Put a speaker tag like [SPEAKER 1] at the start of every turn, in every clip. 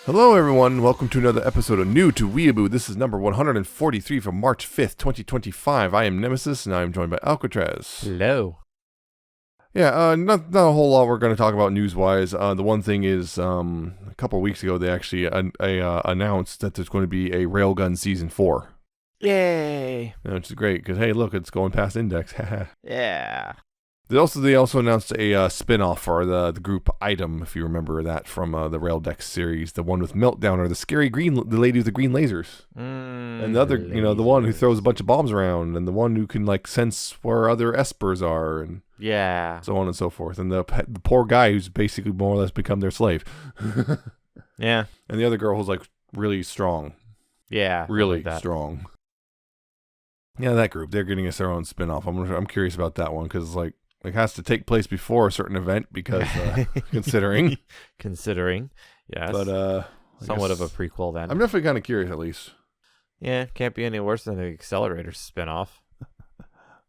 [SPEAKER 1] Hello, everyone. Welcome to another episode of New to Weeaboo. This is number 143 from March 5th, 2025. I am Nemesis, and I am joined by Alcatraz.
[SPEAKER 2] Hello.
[SPEAKER 1] Yeah, not a whole lot we're going to talk about news-wise. The one thing is, a couple of weeks ago, they actually announced that there's going to be a Railgun Season 4.
[SPEAKER 2] Yay.
[SPEAKER 1] Which is great, because, hey, look, it's going past Index.
[SPEAKER 2] Yeah.
[SPEAKER 1] They also announced a spin-off for the group Item, if you remember that from the Raildex series, the one with Meltdown, or the lady with the green lasers, and the other, the one who throws a bunch of bombs around, and the one who can sense where other espers are, and so on and so forth, and the poor guy who's basically more or less become their slave.
[SPEAKER 2] Yeah.
[SPEAKER 1] And the other girl who's really strong.
[SPEAKER 2] Yeah.
[SPEAKER 1] Really strong. Yeah, that group, they're getting us their own spin-off. I'm curious about that one because it has to take place before a certain event because considering,
[SPEAKER 2] yes,
[SPEAKER 1] but
[SPEAKER 2] somewhat of a prequel then.
[SPEAKER 1] I'm definitely kind of curious at least.
[SPEAKER 2] Yeah, can't be any worse than the Accelerator spinoff.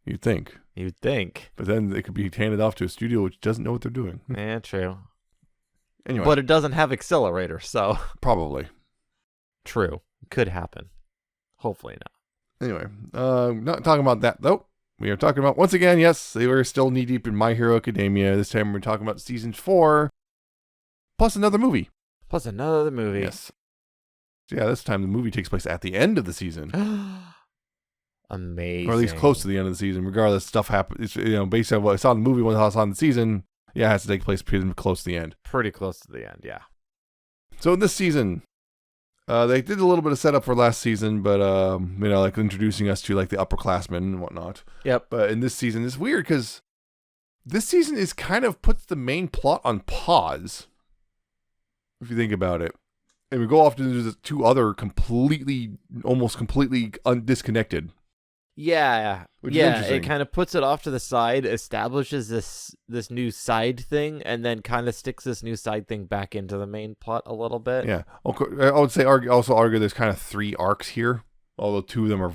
[SPEAKER 1] You'd think, but then it could be handed off to a studio which doesn't know what they're doing.
[SPEAKER 2] Yeah, true.
[SPEAKER 1] Anyway,
[SPEAKER 2] but it doesn't have Accelerator, so
[SPEAKER 1] probably
[SPEAKER 2] true. Could happen. Hopefully not.
[SPEAKER 1] Anyway, not talking about that though. We are talking about, once again, yes, they were still knee-deep in My Hero Academia. This time we're talking about Season 4, plus another movie.
[SPEAKER 2] Yes.
[SPEAKER 1] So yeah, this time the movie takes place at the end of the season.
[SPEAKER 2] Amazing.
[SPEAKER 1] Or at least close to the end of the season. Regardless, stuff happens. Based on what I saw in the movie, what I saw in the season, yeah, it has to take place pretty close to the end.
[SPEAKER 2] Pretty close to the end, yeah.
[SPEAKER 1] So in this season, they did a little bit of setup for last season, but introducing us to the upperclassmen and whatnot.
[SPEAKER 2] Yep.
[SPEAKER 1] But in this season, it's weird because this season is kind of puts the main plot on pause, if you think about it, and we go off to the two other almost completely disconnected.
[SPEAKER 2] Yeah. It kind of puts it off to the side, establishes this new side thing, and then kind of sticks this new side thing back into the main plot a little bit.
[SPEAKER 1] Yeah. I would say argue there's kind of 3 arcs here, although 2 of them are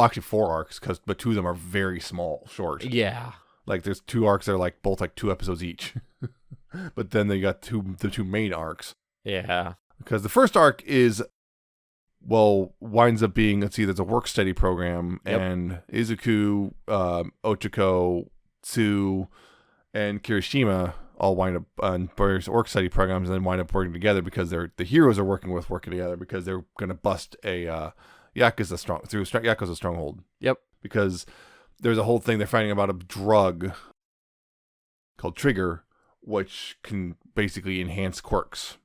[SPEAKER 1] actually 4 arcs, but 2 of them are very short.
[SPEAKER 2] Yeah.
[SPEAKER 1] There's 2 arcs that are both 2 episodes each. But then they got the 2 main arcs.
[SPEAKER 2] Yeah.
[SPEAKER 1] Because the first arc winds up being, there's a work study program,
[SPEAKER 2] yep.
[SPEAKER 1] And Izuku, Ochako, Tsu, and Kirishima all wind up on various work study programs and then wind up working together because the heroes are working together because they're going to bust a Yakuza stronghold.
[SPEAKER 2] Yep.
[SPEAKER 1] Because there's a whole thing they're finding about a drug called Trigger, which can basically enhance quirks.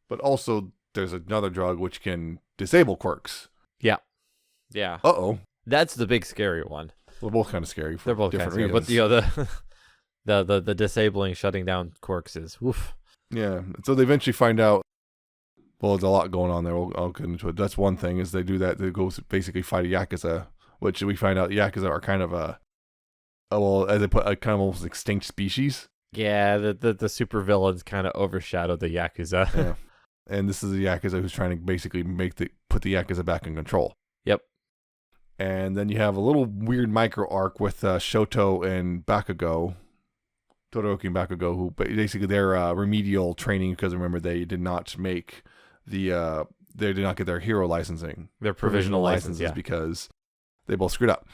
[SPEAKER 1] But also, there's another drug which can disable quirks.
[SPEAKER 2] Yeah. Yeah.
[SPEAKER 1] Uh-oh.
[SPEAKER 2] That's the big scary one.
[SPEAKER 1] They're both kind of scary.
[SPEAKER 2] They're both
[SPEAKER 1] different
[SPEAKER 2] kind of scary,
[SPEAKER 1] reasons.
[SPEAKER 2] but the disabling, shutting down quirks is woof.
[SPEAKER 1] Yeah. So they eventually find out, there's a lot going on there. I'll get into it. That's one thing, is they do that. They go basically fight a Yakuza, which we find out Yakuza are kind of as they put, a kind of almost extinct species.
[SPEAKER 2] Yeah, the super villains kind of overshadow the Yakuza.
[SPEAKER 1] Yeah. And this is a Yakuza who's trying to basically put the Yakuza back in control.
[SPEAKER 2] Yep.
[SPEAKER 1] And then you have a little weird micro arc with Shoto and Bakugo, Todoroki and Bakugo, who basically their remedial training, because remember they did not make they did not get their hero licensing,
[SPEAKER 2] their provisional licenses, yeah.
[SPEAKER 1] Because they both screwed up.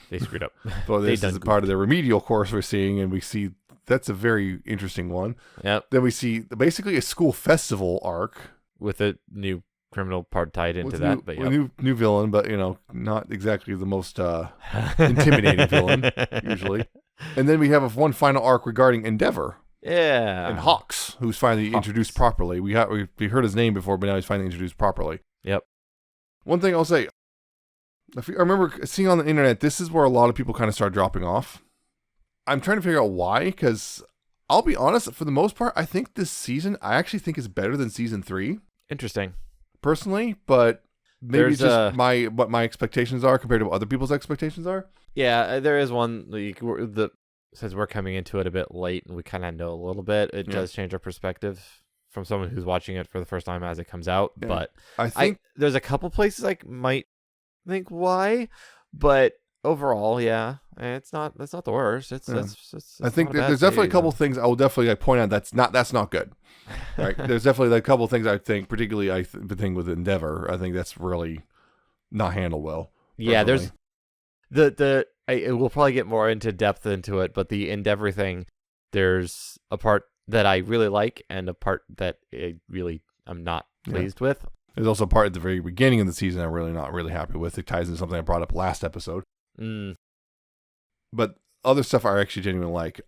[SPEAKER 1] So this is part of their remedial course we're seeing, and we see that's a very interesting one.
[SPEAKER 2] Yep.
[SPEAKER 1] Then we see basically a school festival arc.
[SPEAKER 2] With a new criminal part tied into that. But
[SPEAKER 1] yep. New villain, but not exactly the most intimidating villain, usually. And then we have one final arc regarding Endeavor.
[SPEAKER 2] Yeah.
[SPEAKER 1] And Hawks, who's finally introduced properly. We heard his name before, but now he's finally introduced properly.
[SPEAKER 2] Yep.
[SPEAKER 1] One thing I'll say, I remember seeing on the internet, this is where a lot of people kind of start dropping off. I'm trying to figure out why, because I'll be honest, for the most part, I think this season, I actually think is better than Season 3. Interesting. Personally, but maybe it's just what my expectations are compared to what other people's expectations are.
[SPEAKER 2] Yeah, there is one, since we're coming into it a bit late and we kind of know a little bit, it does change our perspective from someone who's watching it for the first time as it comes out. Yeah. But I think there's a couple places I might think why, but overall, yeah, that's not the worst. It's
[SPEAKER 1] I think
[SPEAKER 2] not a bad
[SPEAKER 1] there's definitely a
[SPEAKER 2] series,
[SPEAKER 1] couple things I will definitely point out that's not good. Right? There's definitely a couple things I think, particularly the thing with Endeavor. I think that's really not handled well.
[SPEAKER 2] Yeah,
[SPEAKER 1] personally.
[SPEAKER 2] there's we'll probably get more into depth into it, but the Endeavor thing, there's a part that I really like and a part that I'm not pleased with.
[SPEAKER 1] There's also a part at the very beginning of the season I'm really not really happy with. It ties into something I brought up last episode. But other stuff I actually genuinely like.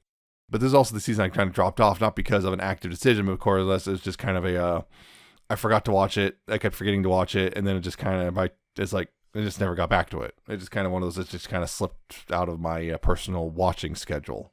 [SPEAKER 1] But this is also the season I kind of dropped off, not because of an active decision, but of course, it's just kind of I forgot to watch it. I kept forgetting to watch it, and then it just kind of, I just never got back to it. It's just kind of one of those that just kind of slipped out of my personal watching schedule.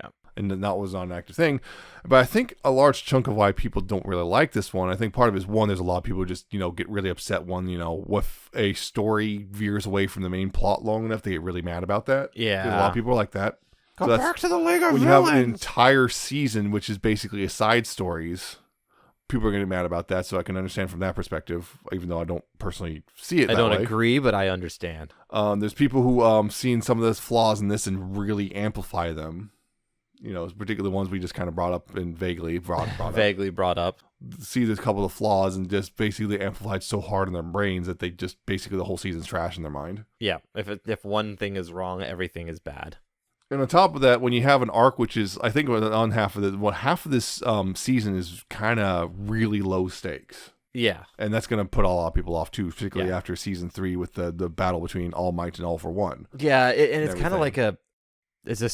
[SPEAKER 2] Yeah.
[SPEAKER 1] And that was not an active thing. But I think a large chunk of why people don't really like this one, I think part of it is, one, there's a lot of people who just, get really upset when, if a story veers away from the main plot long enough, they get really mad about that.
[SPEAKER 2] Yeah.
[SPEAKER 1] There's a lot of people are like that.
[SPEAKER 2] Go back to the League of Villains.
[SPEAKER 1] When you have an entire season, which is basically a side stories, people are going to be mad about that. So I can understand from that perspective, even though I don't personally see it that way.
[SPEAKER 2] I don't agree, but I understand.
[SPEAKER 1] There's people who seen some of those flaws in this and really amplify them. Particularly ones we just kind of brought up and vaguely brought
[SPEAKER 2] up.
[SPEAKER 1] See this couple of flaws and just basically amplified so hard in their brains that they just basically the whole season's trash in their mind.
[SPEAKER 2] Yeah, if one thing is wrong, everything is bad.
[SPEAKER 1] And on top of that, when you have an arc, which is, I think on half of this season is kind of really low stakes.
[SPEAKER 2] Yeah.
[SPEAKER 1] And that's going to put a lot of people off too, particularly after season 3 with the battle between All Might and All for One.
[SPEAKER 2] Yeah, and it's kind of like it's a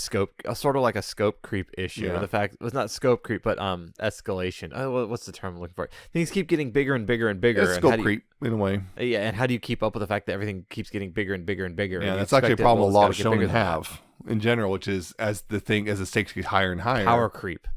[SPEAKER 2] sort of like a scope creep issue.
[SPEAKER 1] Yeah.
[SPEAKER 2] The fact it's not scope creep, but escalation. Oh, what's the term I'm looking for? Things keep getting bigger and bigger and bigger.
[SPEAKER 1] It's scope creep in a way.
[SPEAKER 2] Yeah, and how do you keep up with the fact that everything keeps getting bigger and bigger and bigger?
[SPEAKER 1] Yeah, that's actually a problem a lot of shonen have in general, which is as the stakes get higher and higher.
[SPEAKER 2] Power creep.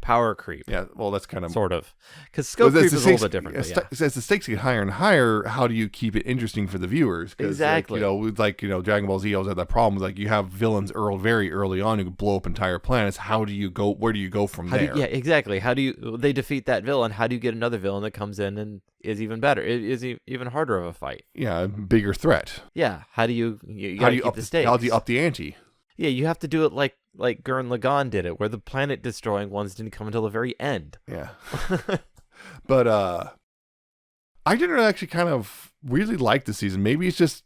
[SPEAKER 1] Yeah, well, that's kind of
[SPEAKER 2] sort of because scope creep is a little bit different.
[SPEAKER 1] As the stakes get higher and higher, how do you keep it interesting for the viewers?
[SPEAKER 2] Exactly.
[SPEAKER 1] Dragon Ball Z always had that problem. Like you have villains very early on who can blow up entire planets. How do you go? Where do you go from there?
[SPEAKER 2] Yeah, exactly. How do they defeat that villain? How do you get another villain that comes in and is even better? It is even harder of a fight.
[SPEAKER 1] Yeah, a bigger threat.
[SPEAKER 2] Yeah. How do you up the stakes?
[SPEAKER 1] How do you up the ante?
[SPEAKER 2] Yeah, you have to do it like Gurren Lagann did it, where the planet destroying ones didn't come until the very end.
[SPEAKER 1] Yeah. But I didn't actually kind of really like the season. Maybe it's just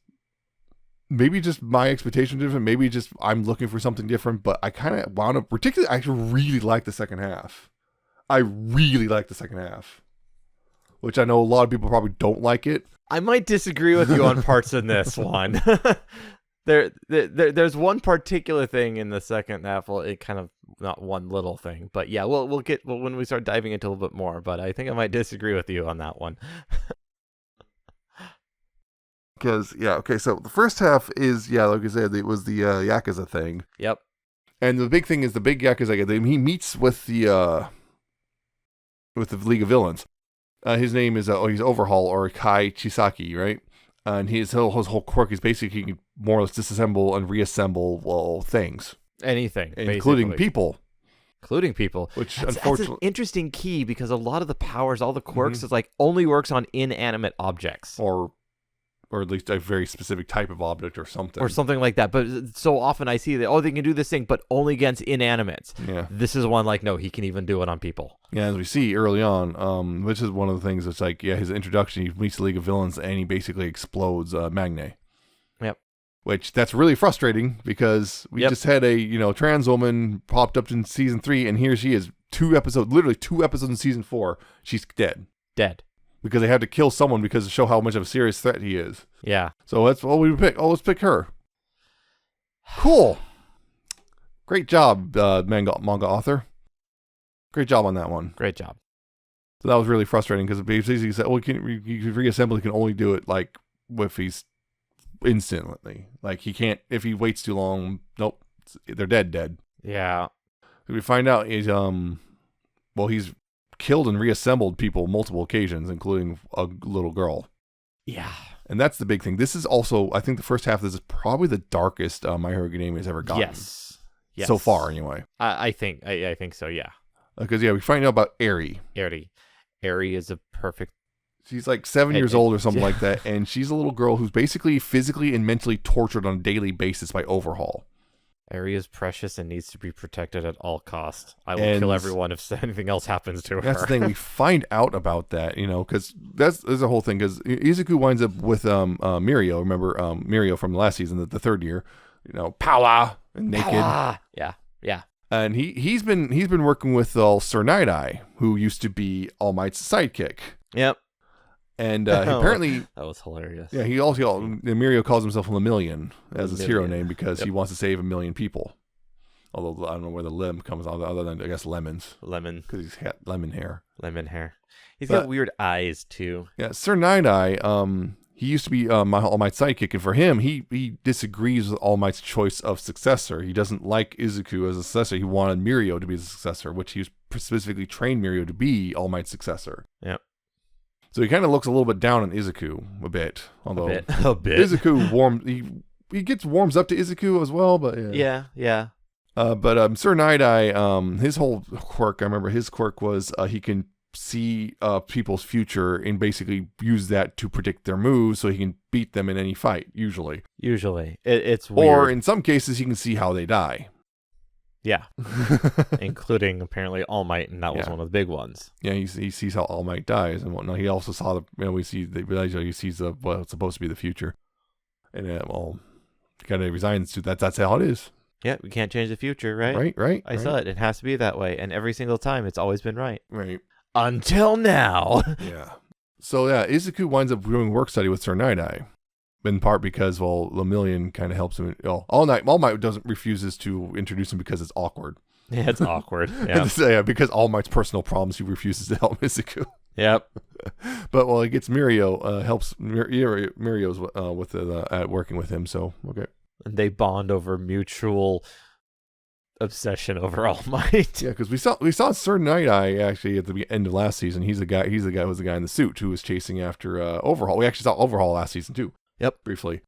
[SPEAKER 1] my expectation different. Maybe just I'm looking for something different. But I kind of wound up, particularly, I actually really like the second half. I really like the second half, which I know a lot of people probably don't like it.
[SPEAKER 2] I might disagree with you on parts in this one. There's one particular thing in the second half. Well, it kind of not one little thing, but yeah, we'll get when we start diving into a little bit more. But I think I might disagree with you on that one.
[SPEAKER 1] Because so the first half is like I said, it was the Yakuza thing.
[SPEAKER 2] Yep.
[SPEAKER 1] And the big thing is the big Yakuza. He meets with the League of Villains. His name is he's Overhaul or Kai Chisaki, right? And his whole quirk is basically he can more or less disassemble and reassemble things.
[SPEAKER 2] Anything.
[SPEAKER 1] Including people. Which
[SPEAKER 2] that's
[SPEAKER 1] unfortunately...
[SPEAKER 2] an interesting key because a lot of the powers, all the quirks, is only works on inanimate objects.
[SPEAKER 1] Or at least a very specific type of object or something.
[SPEAKER 2] Or something like that. But so often I see that, they can do this thing, but only against inanimates.
[SPEAKER 1] Yeah.
[SPEAKER 2] This is one no, he can even do it on people.
[SPEAKER 1] Yeah, as we see early on, which is one of the things that's his introduction, he meets the League of Villains and he basically explodes Magne.
[SPEAKER 2] Yep.
[SPEAKER 1] Which, that's really frustrating because we just had a, trans woman popped up in season 3 and here she is, literally 2 episodes in season 4, she's dead. Because they had to kill someone to show how much of a serious threat he is.
[SPEAKER 2] Yeah.
[SPEAKER 1] So that's what we would pick. Let's pick her. Cool. Great job, manga author. Great job on that one.
[SPEAKER 2] Great job.
[SPEAKER 1] So that was really frustrating because basically he said, you can reassemble, he can only do it if he's instantly. He can't, if he waits too long, nope, they're dead.
[SPEAKER 2] Yeah.
[SPEAKER 1] We find out he's killed and reassembled people multiple occasions, including a little girl.
[SPEAKER 2] Yeah.
[SPEAKER 1] And that's the big thing. This is also, I think the first half of this is probably the darkest My Hero Academia has ever gotten.
[SPEAKER 2] Yes.
[SPEAKER 1] So far, anyway.
[SPEAKER 2] I think so, yeah.
[SPEAKER 1] Because, we find out about Eri.
[SPEAKER 2] Eri is a perfect
[SPEAKER 1] She's like 7 years old or something like that, and she's a little girl who's basically physically and mentally tortured on a daily basis by Overhaul.
[SPEAKER 2] Eri is precious and needs to be protected at all costs. I will kill everyone if anything else happens to her.
[SPEAKER 1] That's the thing. We find out about that, because there's a whole thing. Because Izuku winds up with Mirio. Remember Mirio from the last season, the third year. Power and naked.
[SPEAKER 2] Power. Yeah.
[SPEAKER 1] And he's been working with Sir Night-Eye, who used to be All Might's sidekick.
[SPEAKER 2] Yep.
[SPEAKER 1] And apparently
[SPEAKER 2] that was hilarious.
[SPEAKER 1] Yeah, Mirio calls himself Lemillion as his hero name because he wants to save 1 million people. Although I don't know where the limb comes out, other than I guess lemons.
[SPEAKER 2] Lemon,
[SPEAKER 1] because he's got lemon hair.
[SPEAKER 2] Lemon hair. He's got weird eyes too.
[SPEAKER 1] Yeah, Sir Night-Eye. He used to be All Might's sidekick, and for him, he disagrees with All Might's choice of successor. He doesn't like Izuku as a successor. He wanted Mirio to be the successor, which he specifically trained Mirio to be All Might's successor.
[SPEAKER 2] Yep.
[SPEAKER 1] So he kind of looks a little bit down on Izuku a bit, although
[SPEAKER 2] a bit.
[SPEAKER 1] Izuku warms up to Izuku as well, but
[SPEAKER 2] yeah.
[SPEAKER 1] But Sir Night-Eye, his whole quirk, I remember his quirk was he can see people's future and basically use that to predict their moves, so he can beat them in any fight. Usually,
[SPEAKER 2] it's weird.
[SPEAKER 1] Or in some cases, he can see how they die.
[SPEAKER 2] Yeah, including apparently All Might, and that was one of the big ones.
[SPEAKER 1] Yeah, he sees how All Might dies and whatnot. He also saw he sees what's supposed to be the future, and he kind of resigns to that. That's how it is.
[SPEAKER 2] Yeah, we can't change the future, right?
[SPEAKER 1] Right.
[SPEAKER 2] I saw it. It has to be that way, and every single time, it's always been right.
[SPEAKER 1] Right.
[SPEAKER 2] Until now.
[SPEAKER 1] Yeah. So Izuku winds up doing work study with Sir Night-Eye. In part because, Lemillion kind of helps him. All Might refuses to introduce him because it's awkward.
[SPEAKER 2] Yeah, it's awkward. Yeah.
[SPEAKER 1] Because All Might's personal problems, he refuses to help Izuku.
[SPEAKER 2] Yep.
[SPEAKER 1] But he gets Mirio, helps Mirio's with at working with him. So okay.
[SPEAKER 2] And they bond over mutual obsession over All Might.
[SPEAKER 1] Yeah, because we saw Sir Night-Eye actually at the end of last season. He's the guy who was the guy in the suit who was chasing after Overhaul. We actually saw Overhaul last season too.
[SPEAKER 2] Yep,
[SPEAKER 1] briefly.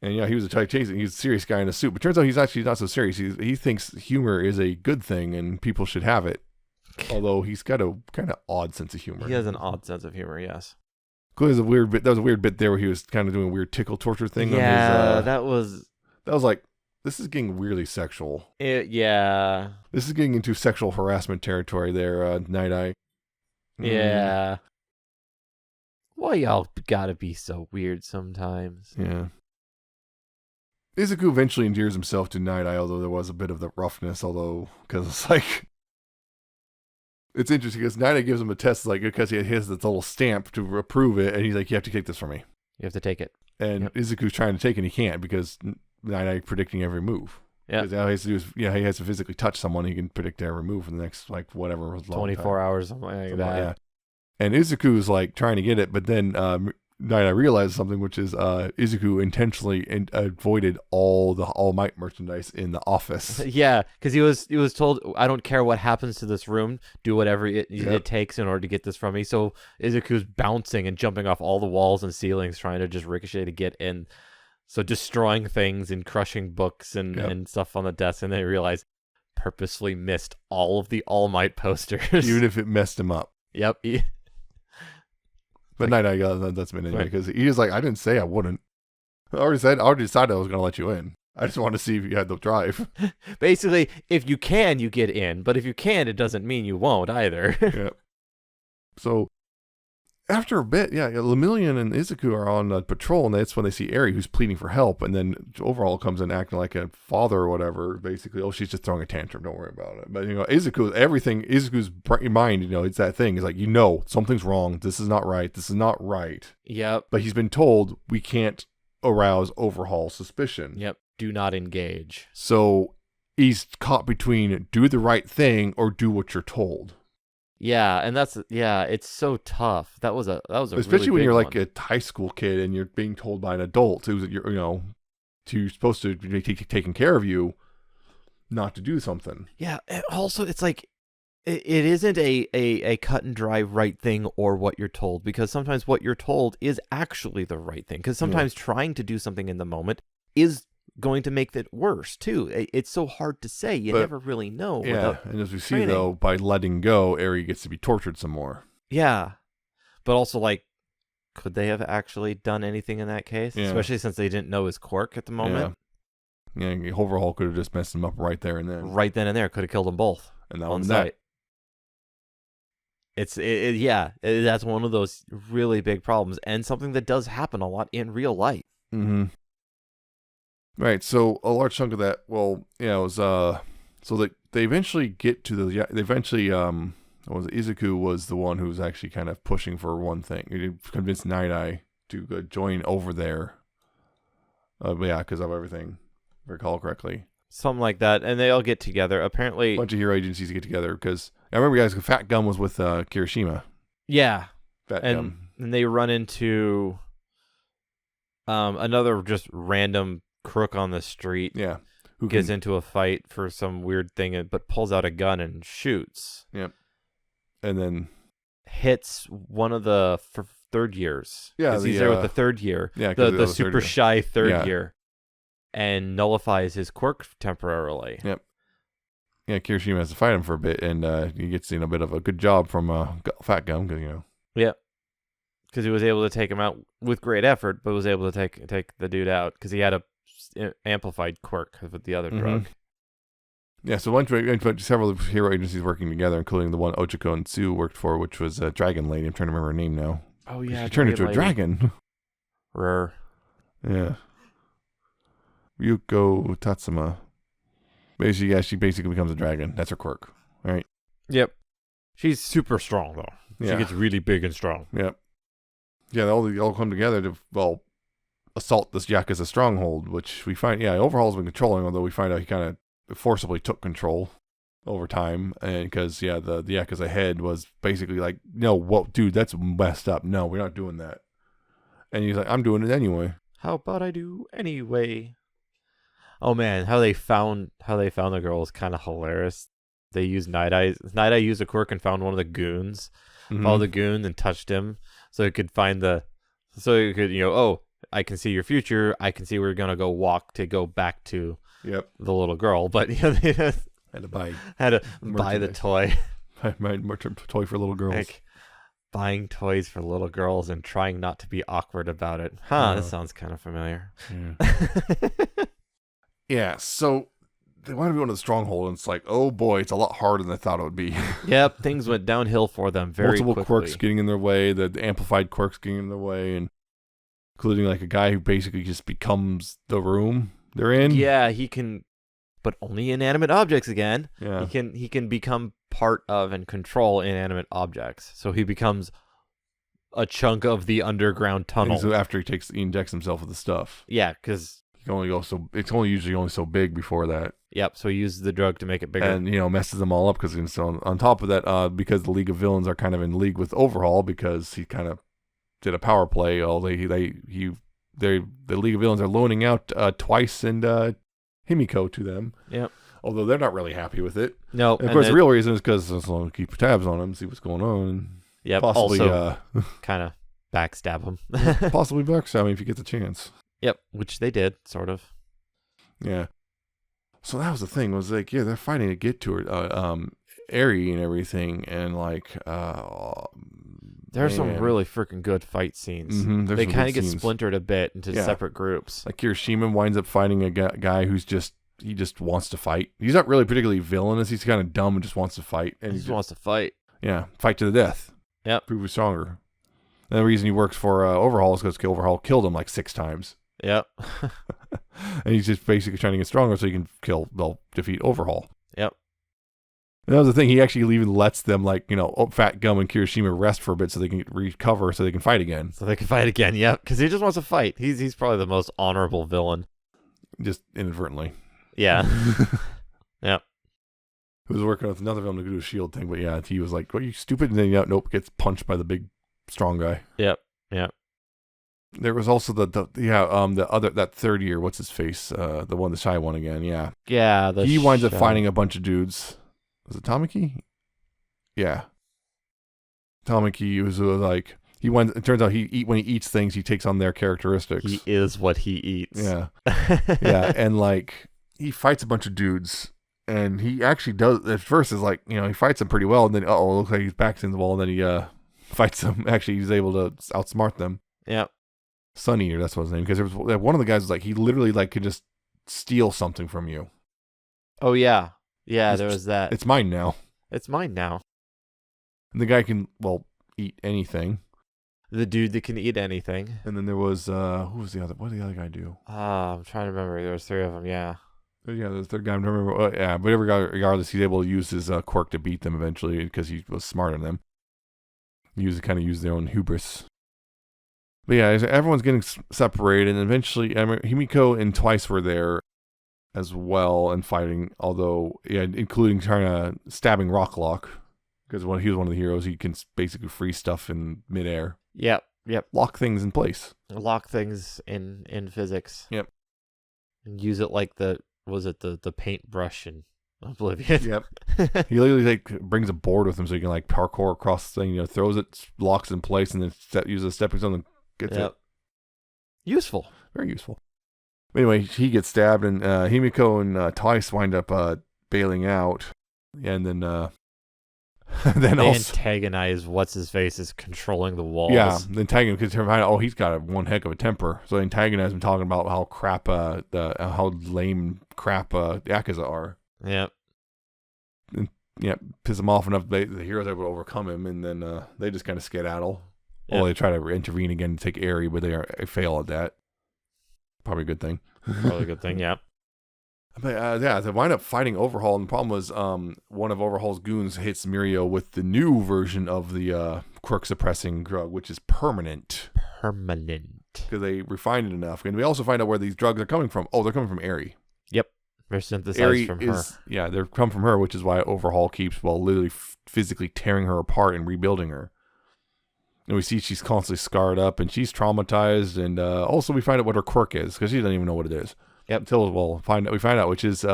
[SPEAKER 1] And he was he's a serious guy in a suit, but turns out he's actually not so serious. He thinks humor is a good thing and people should have it. Although he's got a kind of odd sense of humor.
[SPEAKER 2] He has an odd sense of humor, yes.
[SPEAKER 1] There was a weird bit there where he was kind of doing a weird tickle torture thing.
[SPEAKER 2] Yeah,
[SPEAKER 1] on his,
[SPEAKER 2] that was
[SPEAKER 1] like, this is getting weirdly sexual.
[SPEAKER 2] Yeah.
[SPEAKER 1] This is getting into sexual harassment territory there, Night-Eye.
[SPEAKER 2] Yeah. Why y'all gotta be so weird sometimes?
[SPEAKER 1] Yeah. Izuku eventually endears himself to Night-Eye, although there was a bit of the roughness, because it's like... It's interesting, because Night-Eye gives him a test, because he has this little stamp to approve it, and he's like, you have to take this from me.
[SPEAKER 2] You have to take it.
[SPEAKER 1] And Izuku's trying to take it, and he can't, because Night-Eye predicting every move.
[SPEAKER 2] Yeah.
[SPEAKER 1] Because all he has to do is, he has to physically touch someone, he can predict every move for the next,
[SPEAKER 2] 24 hours, something like that.
[SPEAKER 1] Yeah. And Izuku's trying to get it, but then Night-Eye realizes something, which is Izuku intentionally avoided all the All Might merchandise in the office.
[SPEAKER 2] Yeah, because he was told, I don't care what happens to this room, do whatever it takes in order to get this from me. So Izuku's bouncing and jumping off all the walls and ceilings, trying to just ricochet to get in. So destroying things and crushing books and stuff on the desk, and then he realized purposely missed all of the All Might posters.
[SPEAKER 1] Even if it messed him up.
[SPEAKER 2] Yep.
[SPEAKER 1] But Night-Eye that's been anyway, because he was like, I didn't say I wouldn't. I already decided I was going to let you in. I just want to see if you had the drive.
[SPEAKER 2] Basically, if you can, you get in. But if you can't, it doesn't mean you won't either.
[SPEAKER 1] Yeah. So, after a bit, Lemillion and Izuku are on patrol, and that's when they see Eri, who's pleading for help, and then Overhaul comes in acting like a father or whatever, basically. She's just throwing a tantrum, don't worry about it. But, Izuku's mind, it's that thing. It's like, something's wrong. This is not right.
[SPEAKER 2] Yep.
[SPEAKER 1] But he's been told we can't arouse Overhaul's suspicion.
[SPEAKER 2] Yep. Do not engage.
[SPEAKER 1] So, he's caught between do the right thing or do what you're told.
[SPEAKER 2] Yeah, and it's so tough. That was a
[SPEAKER 1] especially
[SPEAKER 2] really
[SPEAKER 1] when you're
[SPEAKER 2] one.
[SPEAKER 1] like a high school kid and you're being told by an adult who's who's supposed to be taking care of you, not to do something.
[SPEAKER 2] Yeah. And also, it's like it isn't a cut and dry right thing or what you're told, because sometimes what you're told is actually the right thing. Because sometimes trying to do something in the moment is going to make it worse too. It's so hard to say. You never really know.
[SPEAKER 1] Yeah, and as we see though, by letting go, Eri gets to be tortured some more.
[SPEAKER 2] Yeah, but also could they have actually done anything in that case?
[SPEAKER 1] Yeah.
[SPEAKER 2] Especially since they didn't know his quirk at the moment.
[SPEAKER 1] Yeah, Overhaul could have just messed him up right there and then.
[SPEAKER 2] Right then and there, could have killed them both
[SPEAKER 1] And that
[SPEAKER 2] on
[SPEAKER 1] was
[SPEAKER 2] site. That's one of those really big problems, and something that does happen a lot in real life.
[SPEAKER 1] Mm-hmm. Right, so a large chunk of that, it was, so they eventually get to Izuku was the one who was actually kind of pushing for one thing. He convinced Night Eye to join over there. Because of everything, if I recall correctly.
[SPEAKER 2] Something like that, and they all get together. Apparently,
[SPEAKER 1] A bunch of hero agencies get together, because I remember, guys, Fat Gum was with Kirishima.
[SPEAKER 2] Yeah.
[SPEAKER 1] Fat Gum.
[SPEAKER 2] And they run into another just random crook on the street.
[SPEAKER 1] Yeah.
[SPEAKER 2] Who gets into a fight for some weird thing, but pulls out a gun and shoots.
[SPEAKER 1] Yep. And then
[SPEAKER 2] hits one of the third years.
[SPEAKER 1] Yeah.
[SPEAKER 2] Because he's there with the third year.
[SPEAKER 1] Yeah.
[SPEAKER 2] The super shy third year. And nullifies his quirk temporarily.
[SPEAKER 1] Yep. Yeah, Kirishima has to fight him for a bit, and he gets a bit of a good job from Fat Gum, because
[SPEAKER 2] Yep. Because he was able to take him out with great effort, but was able to take the dude out because he had a amplified quirk with the other drug.
[SPEAKER 1] Yeah, so several hero agencies working together, including the one Ochako and Tsu worked for, which was Dragon Lady. I'm trying to remember her name now.
[SPEAKER 2] Oh yeah,
[SPEAKER 1] she turned into a dragon.
[SPEAKER 2] Rare.
[SPEAKER 1] Yeah. Ryuko Tatsuma. Basically, she basically becomes a dragon. That's her quirk, right?
[SPEAKER 2] Yep. She's super strong though.
[SPEAKER 1] Yeah.
[SPEAKER 2] She gets really big and strong.
[SPEAKER 1] Yep. Yeah, they all come together to assault this Yakuza stronghold, which we find Overhaul's been controlling, although we find out he kind of forcibly took control over time, and because the Yakuza head was basically like, no, whoa, dude, that's messed up. No, we're not doing that. And he's like, I'm doing it anyway.
[SPEAKER 2] How about I do anyway? Oh man, how they found the girl is kind of hilarious. They used Night Eye. Night Eye used a quirk and found one of the goons. Followed the goon and touched him, so he could I can see your future. I can see we're gonna go back to the little girl. But they had to buy the toy.
[SPEAKER 1] Buy toy for little girls.
[SPEAKER 2] Like buying toys for little girls and trying not to be awkward about it. This sounds kind of familiar.
[SPEAKER 1] Yeah. Yeah, so they want to be one of the stronghold, and it's like, oh boy, it's a lot harder than I thought it would be.
[SPEAKER 2] Yep, things went downhill for them very quickly.
[SPEAKER 1] Multiple quirks getting in their way, the amplified quirks getting in their way, and including like a guy who basically just becomes the room they're in.
[SPEAKER 2] Yeah, he can, but only inanimate objects again.
[SPEAKER 1] Yeah.
[SPEAKER 2] He can become part of and control inanimate objects. So he becomes a chunk of the underground tunnel.
[SPEAKER 1] So after he injects himself with the stuff.
[SPEAKER 2] Yeah, because
[SPEAKER 1] he can only go it's usually only so big before that.
[SPEAKER 2] Yep, so he uses the drug to make it bigger.
[SPEAKER 1] And, messes them all up because on top of that, because the League of Villains are kind of in league with Overhaul because he kind of did a power play. The League of Villains are loaning out Twice and Himiko to them.
[SPEAKER 2] Yep.
[SPEAKER 1] Although they're not really happly with it.
[SPEAKER 2] No.
[SPEAKER 1] And of course, the real reason is because they'll keep tabs on him, see what's going on.
[SPEAKER 2] Yep,
[SPEAKER 1] possibly,
[SPEAKER 2] also kind of backstab him.
[SPEAKER 1] Possibly backstab him if you get the chance.
[SPEAKER 2] Yep, which they did, sort of.
[SPEAKER 1] Yeah. So that was the thing, was like, they're fighting to get to her, Eri and everything, and like,
[SPEAKER 2] there are some really freaking good fight scenes.
[SPEAKER 1] Mm-hmm,
[SPEAKER 2] they kind of get splintered a bit into separate groups.
[SPEAKER 1] Like Kirishima winds up fighting a guy who's he just wants to fight. He's not really particularly villainous. He's kind of dumb and just wants to fight. And
[SPEAKER 2] he just wants to fight.
[SPEAKER 1] Yeah, fight to the death.
[SPEAKER 2] Yep.
[SPEAKER 1] Prove he's stronger. And the reason he works for Overhaul is because Overhaul killed him like 6 times.
[SPEAKER 2] Yep.
[SPEAKER 1] And he's just basically trying to get stronger so he can defeat Overhaul.
[SPEAKER 2] Yep.
[SPEAKER 1] And that was the thing. He actually even lets them, Fat Gum and Kirishima rest for a bit so they can recover so they can fight again.
[SPEAKER 2] Yep. Because he just wants to fight. He's probably the most honorable villain.
[SPEAKER 1] Just inadvertently.
[SPEAKER 2] Yeah. Yep.
[SPEAKER 1] He was working with another villain to do a shield thing, but yeah, he was like, "Are you stupid?" And then nope, gets punched by the big strong guy.
[SPEAKER 2] Yep.
[SPEAKER 1] There was also that third year. What's his face? The shy one again. Yeah.
[SPEAKER 2] Yeah.
[SPEAKER 1] He winds up fighting a bunch of dudes. Was it Tamaki? Yeah. Tamaki was like it turns out when he eats things, he takes on their characteristics.
[SPEAKER 2] He is what he eats.
[SPEAKER 1] Yeah. Yeah, and he fights a bunch of dudes, and he actually does at first is he fights them pretty well, and then it looks like he's backed in the wall, and then he fights them. Actually, he's able to outsmart them.
[SPEAKER 2] Yep.
[SPEAKER 1] Sun Eater, that's what his name. Because there was one of the guys was like he literally like could just steal something from you.
[SPEAKER 2] Oh yeah, yeah. There was that.
[SPEAKER 1] It's mine now.
[SPEAKER 2] It's mine now.
[SPEAKER 1] And the guy can eat anything.
[SPEAKER 2] The dude that can eat anything.
[SPEAKER 1] And then there was who was the other? What did the other guy do?
[SPEAKER 2] I'm trying to remember. There was 3 of them. Yeah.
[SPEAKER 1] Yeah, the third guy. I don't remember. But regardless, he's able to use his quirk to beat them eventually because he was smarter than them. Use their own hubris. But yeah, everyone's getting separated, and eventually, Himiko and Twice were there as well and fighting. Although, including stabbing Rocklock because he was one of the heroes. He can basically freeze stuff in midair.
[SPEAKER 2] Yep.
[SPEAKER 1] Lock things in place.
[SPEAKER 2] Lock things in physics.
[SPEAKER 1] Yep.
[SPEAKER 2] And use it like the paintbrush in Oblivion.
[SPEAKER 1] Yep. He literally brings a board with him so he can parkour across the thing. Throws it, locks it in place, and then uses a stepping stone and gets it.
[SPEAKER 2] Useful.
[SPEAKER 1] Very useful. Anyway, he gets stabbed, and Himiko and Twice wind up bailing out, and then
[SPEAKER 2] they antagonize what's-his-face is controlling the walls.
[SPEAKER 1] Yeah, the antagonist, because they find out, he's got one heck of a temper. So they antagonize him, talking about how crap, how lame crap Yakuza are.
[SPEAKER 2] Yep.
[SPEAKER 1] And, piss him off enough, the heroes are able to overcome him, and then they just kind of skedaddle. Yep. Well, they try to intervene again and take Eri, but they fail at that. Probably a good thing.
[SPEAKER 2] Probably a good thing, yeah.
[SPEAKER 1] But they wind up fighting Overhaul, and the problem was one of Overhaul's goons hits Mirio with the new version of the quirk suppressing drug, which is permanent. Because they refined it enough. And we also find out where these drugs are coming from. Oh, they're coming from Eri.
[SPEAKER 2] Yep. They're synthesized from her.
[SPEAKER 1] Yeah, they're come from her, which is why Overhaul keeps, literally physically tearing her apart and rebuilding her. And we see she's constantly scarred up, and she's traumatized, and also we find out what her quirk is, because she doesn't even know what it is.
[SPEAKER 2] Yep.
[SPEAKER 1] Until we find out, which is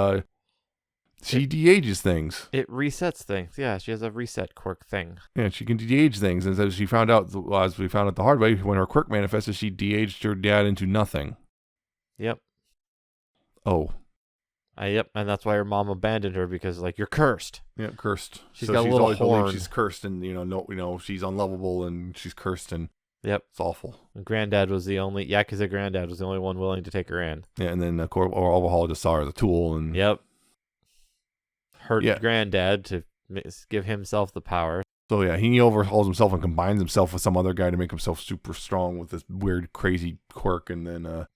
[SPEAKER 1] she de-ages things.
[SPEAKER 2] It resets things. Yeah, she has a reset quirk thing.
[SPEAKER 1] Yeah, she can de-age things, and so she found out, as we found out the hard way, when her quirk manifested, she de-aged her dad into nothing.
[SPEAKER 2] Yep.
[SPEAKER 1] Oh.
[SPEAKER 2] Yep, and that's why her mom abandoned her, because you're cursed.
[SPEAKER 1] Yeah, cursed.
[SPEAKER 2] She's got a little horn.
[SPEAKER 1] She's cursed, and she's unlovable, and she's cursed, and
[SPEAKER 2] yep,
[SPEAKER 1] it's awful.
[SPEAKER 2] And Granddad was the only Yakuza granddad was the only one willing to take her in.
[SPEAKER 1] Yeah, and then Overhaul just saw her as a tool, and
[SPEAKER 2] yep, hurt Granddad to give himself the power.
[SPEAKER 1] So yeah, he overhauls himself and combines himself with some other guy to make himself super strong with this weird, crazy quirk, and then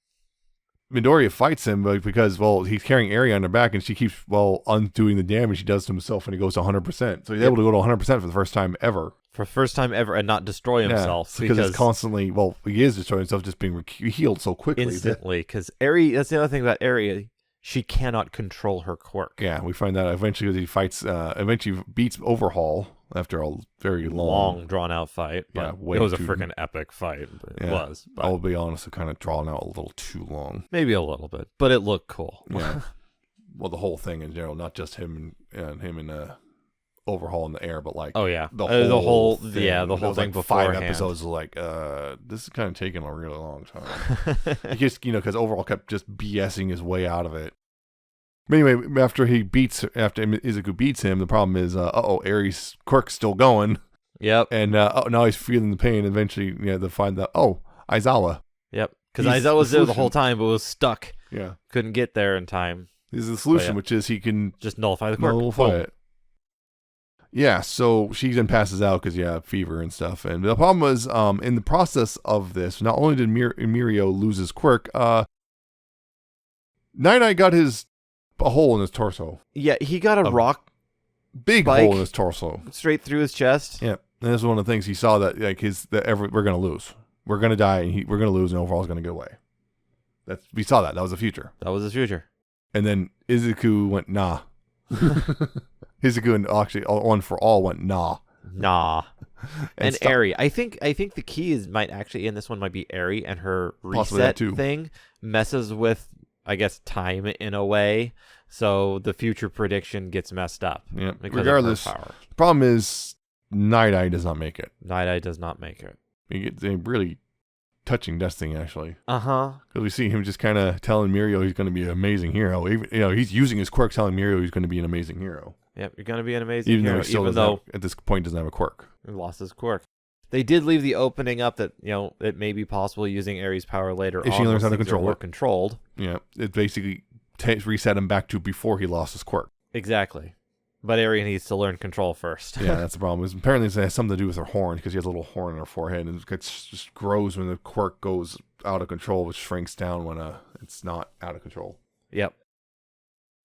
[SPEAKER 1] Midoriya fights him because he's carrying Eri on her back, and she keeps undoing the damage he does to himself, and he goes to 100%. So he's able to go to 100% for the first time ever.
[SPEAKER 2] And not destroy himself.
[SPEAKER 1] Because it's constantly, he is destroying himself, just being healed so quickly.
[SPEAKER 2] Instantly, because Eri, that's the other thing about Eri, she cannot control her quirk.
[SPEAKER 1] Yeah, we find that eventually as he fights, eventually beats Overhaul after a very long
[SPEAKER 2] drawn-out fight.
[SPEAKER 1] Yeah,
[SPEAKER 2] it was a freaking epic fight. It was. But
[SPEAKER 1] I'll be honest, it kind of drawn out a little too long.
[SPEAKER 2] Maybe a little bit, but it looked cool.
[SPEAKER 1] Yeah. The whole thing in general, not just him and Overhaul in the air, but the whole thing.
[SPEAKER 2] Yeah, the whole thing beforehand.
[SPEAKER 1] 5 episodes this is kind of taking a really long time. Because Overhaul kept just BSing his way out of it. But anyway, after Izuku beats him, the problem is, Eri's quirk's still going.
[SPEAKER 2] Yep.
[SPEAKER 1] And now he's feeling the pain. Eventually, they find that, Aizawa.
[SPEAKER 2] Yep. Because Aizawa was there the whole time, but was stuck.
[SPEAKER 1] Yeah.
[SPEAKER 2] Couldn't get there in time.
[SPEAKER 1] This is the solution, which is he can
[SPEAKER 2] just nullify the quirk.
[SPEAKER 1] Nullify it. Yeah, so she then passes out because, fever and stuff. And the problem was, in the process of this, not only did Mirio lose his quirk, Night got a hole in his torso.
[SPEAKER 2] Yeah, he got a rock
[SPEAKER 1] big hole in his torso.
[SPEAKER 2] Straight through his chest.
[SPEAKER 1] Yeah, and this is one of the things he saw that, we're going to lose. We're going to die, and we're going to lose, and Overhaul's going to go away. We saw that. That was the future.
[SPEAKER 2] That was his future.
[SPEAKER 1] And then Izuku went, nah. Izuku and actually One for All went nah.
[SPEAKER 2] And Eri, I think the key might actually in this one might be Eri, and her reset thing messes with, I guess, time in a way, so the future prediction gets messed up.
[SPEAKER 1] Yeah. Regardless, the problem is Night Eye does not make it.
[SPEAKER 2] Night Eye does not make it.
[SPEAKER 1] It's a really touching destiny, actually.
[SPEAKER 2] Because
[SPEAKER 1] we see him just kind of telling Mirio he's going to be an amazing hero. Even, he's using his quirk, telling Mirio he's going to be an amazing hero.
[SPEAKER 2] Yep, you're going to be an amazing hero.
[SPEAKER 1] Even though at this point doesn't have a quirk.
[SPEAKER 2] He lost his quirk. They did leave the opening up that, it may be possible using Aries power later
[SPEAKER 1] if
[SPEAKER 2] on.
[SPEAKER 1] she learns how to
[SPEAKER 2] things are
[SPEAKER 1] control
[SPEAKER 2] more
[SPEAKER 1] it.
[SPEAKER 2] controlled.
[SPEAKER 1] Yeah, it basically reset him back to before he lost his quirk.
[SPEAKER 2] Exactly. But Aerie needs to learn control first.
[SPEAKER 1] Yeah, that's the problem. Apparently it has something to do with her horn, because she has a little horn in her forehead, and it just grows when the quirk goes out of control, which shrinks down when it's not out of control.
[SPEAKER 2] Yep.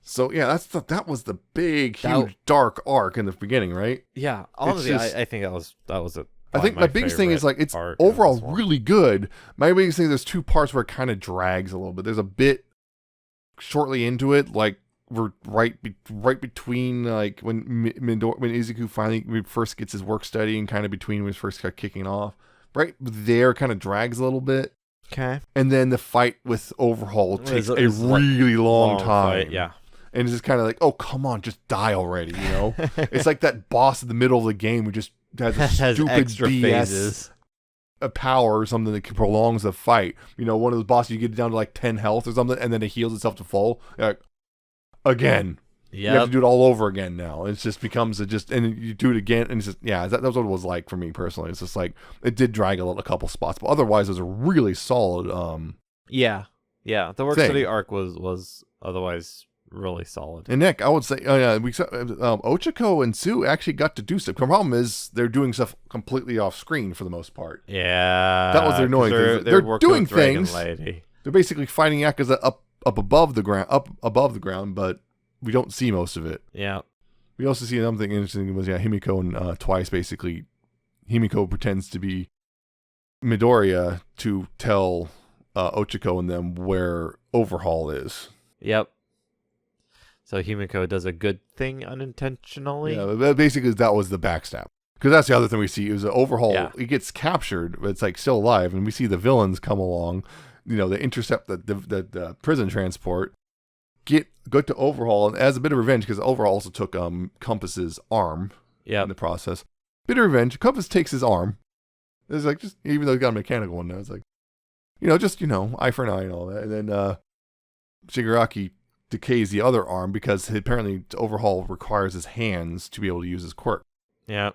[SPEAKER 1] So yeah, that was the big, huge, dark arc in the beginning, right?
[SPEAKER 2] Yeah, honestly, I think that was it.
[SPEAKER 1] I think my biggest thing is it's overall really good. My biggest thing, there's two parts where it kind of drags a little bit. There's a bit shortly into it, like we're right between like when Izuku finally first gets his work study, and kind of between when he first got kicking off. Right there, kind of drags a little bit.
[SPEAKER 2] Okay.
[SPEAKER 1] And then the fight with Overhaul takes a really long time.
[SPEAKER 2] Fight, yeah.
[SPEAKER 1] And it's just kind of like, oh, come on, just die already, It's like that boss in the middle of the game who just has a stupid
[SPEAKER 2] extra
[SPEAKER 1] BS
[SPEAKER 2] phases.
[SPEAKER 1] A power or something that prolongs the fight. One of those bosses, you get down to like 10 health or something, and then it heals itself to full. Like, again. Yep. You have to do it all over again now. It just becomes and you do it again, and it's just, that's what it was like for me personally. It's just like, it did drag a couple spots, but otherwise it was a really solid
[SPEAKER 2] Yeah. The work study arc was otherwise really solid.
[SPEAKER 1] And Nick, I would say, Ochako and Sue actually got to do stuff. The problem is they're doing stuff completely off screen for the most part.
[SPEAKER 2] Yeah,
[SPEAKER 1] that was their annoying thing. They're doing things.
[SPEAKER 2] Lady.
[SPEAKER 1] They're basically fighting Yakuza up above the ground, but we don't see most of it.
[SPEAKER 2] Yeah.
[SPEAKER 1] We also see another thing interesting was Himiko and Twice basically. Himiko pretends to be Midoriya to tell Ochako and them where Overhaul is.
[SPEAKER 2] Yep. So Himiko does a good thing unintentionally.
[SPEAKER 1] Yeah, basically that was the backstab. Because that's the other thing we see is Overhaul. Yeah. He gets captured, but it's like still alive, and we see the villains come along. They intercept the prison transport, go to Overhaul, and as a bit of revenge, because Overhaul also took Compass's arm in the process. Bit of revenge. Compass takes his arm. It's like, just even though he got a mechanical one now, it's like, eye for an eye and all that. And then Shigaraki decays the other arm because apparently Overhaul requires his hands to be able to use his quirk.
[SPEAKER 2] Yeah.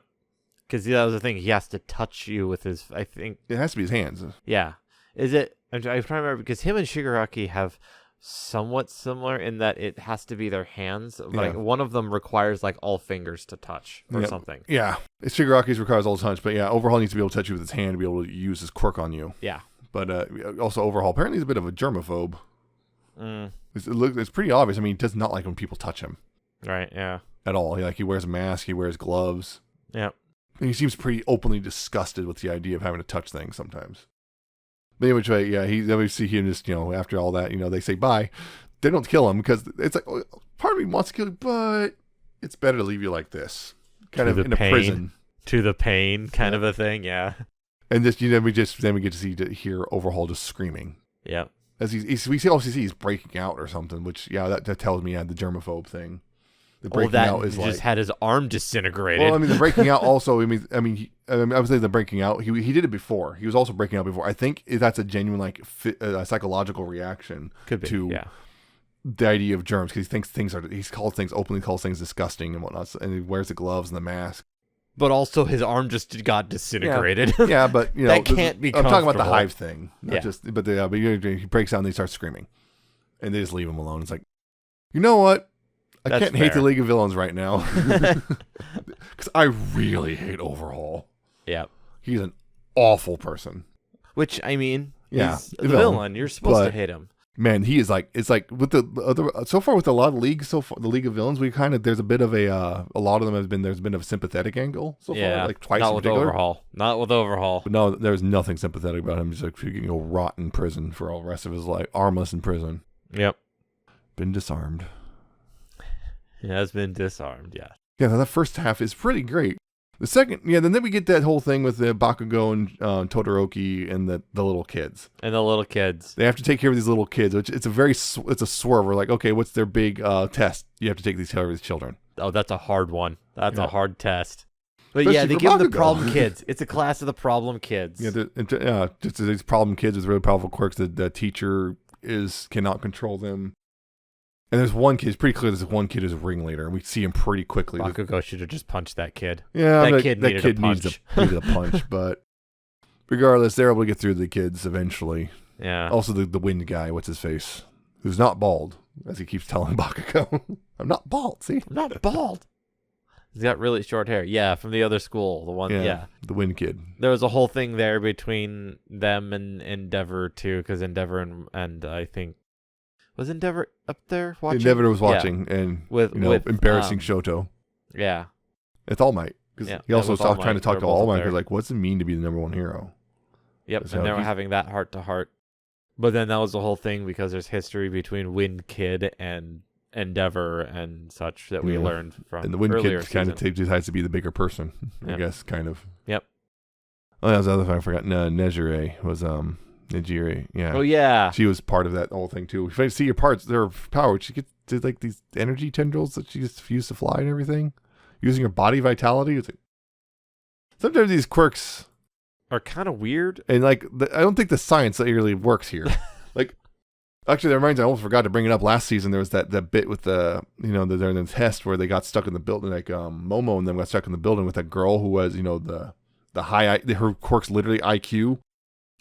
[SPEAKER 2] Because that was the thing. He has to touch you with his, I think.
[SPEAKER 1] It has to be his hands.
[SPEAKER 2] Yeah. Is it? I'm trying to remember, because him and Shigaraki have somewhat similar in that it has to be their hands. Like one of them requires like all fingers to touch or something.
[SPEAKER 1] Yeah. Shigaraki's requires all touch, but Overhaul needs to be able to touch you with his hand to be able to use his quirk on you.
[SPEAKER 2] Yeah.
[SPEAKER 1] But also Overhaul apparently is a bit of a germaphobe. It's pretty obvious. I mean, he does not like when people touch him.
[SPEAKER 2] Right, yeah.
[SPEAKER 1] At all. He wears a mask, he wears gloves.
[SPEAKER 2] Yeah.
[SPEAKER 1] And he seems pretty openly disgusted with the idea of having to touch things sometimes. But anyway, then we see him just, after all that, they say bye. They don't kill him because it's like, part of me wants to kill you, but it's better to leave you like this. Kind of in a prison.
[SPEAKER 2] To the pain kind of a thing, yeah.
[SPEAKER 1] And just, we get to hear Overhaul just screaming.
[SPEAKER 2] Yeah.
[SPEAKER 1] As we also see he's breaking out or something, which that tells me the germaphobe thing. The breaking out is
[SPEAKER 2] just had his arm disintegrated.
[SPEAKER 1] Well, the breaking out also. I would say the breaking out. He did it before. He was also breaking out before. I think that's a genuine psychological reaction to the idea of germs, because he thinks openly calls things disgusting and whatnot, and he wears the gloves and the mask.
[SPEAKER 2] But also his arm just got disintegrated.
[SPEAKER 1] Yeah, but
[SPEAKER 2] that can't be.
[SPEAKER 1] I'm talking about the hive thing, but he breaks out and they start screaming, and they just leave him alone. It's like, you know what? I can't hate the League of Villains right now because I really hate Overhaul.
[SPEAKER 2] Yeah,
[SPEAKER 1] he's an awful person.
[SPEAKER 2] Which he's the villain. You're supposed to hate him.
[SPEAKER 1] Man, he is it's like with the other so far with a lot of leagues the League of Villains, we there's a bit of a lot of them there's been a sympathetic angle so far, like twice.
[SPEAKER 2] Not with Overhaul. Not with Overhaul.
[SPEAKER 1] But no, there's nothing sympathetic about him. He's like he can go rot in prison for all the rest of his life, armless in prison.
[SPEAKER 2] Yep.
[SPEAKER 1] Been disarmed.
[SPEAKER 2] He has been disarmed. Yeah.
[SPEAKER 1] Yeah, that first half is pretty great. The second, then we get that whole thing with the Bakugo and Todoroki and the little kids.
[SPEAKER 2] And the little kids.
[SPEAKER 1] They have to take care of these little kids, which it's a swerve. We're like, okay, what's their big test? You have to take care of these children.
[SPEAKER 2] Oh, that's a hard one. That's a hard test. But especially they give them the problem kids. It's a class of the problem kids.
[SPEAKER 1] Just these problem kids with really powerful quirks. The teacher cannot control them. And there's one kid. It's pretty clear there's one kid who's a ringleader, and we see him pretty quickly.
[SPEAKER 2] Bakugo should have just punched that kid.
[SPEAKER 1] Yeah,
[SPEAKER 2] that kid needed a punch.
[SPEAKER 1] needed a punch, but regardless, they're able to get through the kids eventually.
[SPEAKER 2] Yeah.
[SPEAKER 1] Also, the wind guy, what's his face, who's not bald, as he keeps telling Bakugo, "I'm not bald. See,
[SPEAKER 2] I'm not bald." He's got really short hair. Yeah, from the other school, the one. Yeah,
[SPEAKER 1] the wind kid.
[SPEAKER 2] There was a whole thing there between them and Endeavor too, because Endeavor and I think was Endeavor up there watching.
[SPEAKER 1] Endeavor was watching and with embarrassing Shoto.
[SPEAKER 2] Yeah,
[SPEAKER 1] it's All Might because he also was trying to talk to All Might because like, what's it mean to be the number one hero?
[SPEAKER 2] Yep, and they were having that heart to heart. But then that was the whole thing because there's history between Wind Kid and Endeavor and such that we learned from.
[SPEAKER 1] And the Wind Kid kind of decides to be the bigger person, I guess, kind of.
[SPEAKER 2] Yep.
[SPEAKER 1] Oh, that was the other thing I forgot. Nejire was Nejire. Yeah.
[SPEAKER 2] Oh yeah.
[SPEAKER 1] She was part of that whole thing too. If I see your parts, they're powered. She gets like these energy tendrils that she gets used to fly and everything, using her body vitality. It's like, sometimes these quirks
[SPEAKER 2] are kind of weird,
[SPEAKER 1] and like I don't think the science really works here. Like, actually, that reminds me. I almost forgot to bring it up. Last season, there was that bit with the the test where they got stuck in the building. Like Momo and them got stuck in the building with that girl who was the high. Her quirk's literally IQ.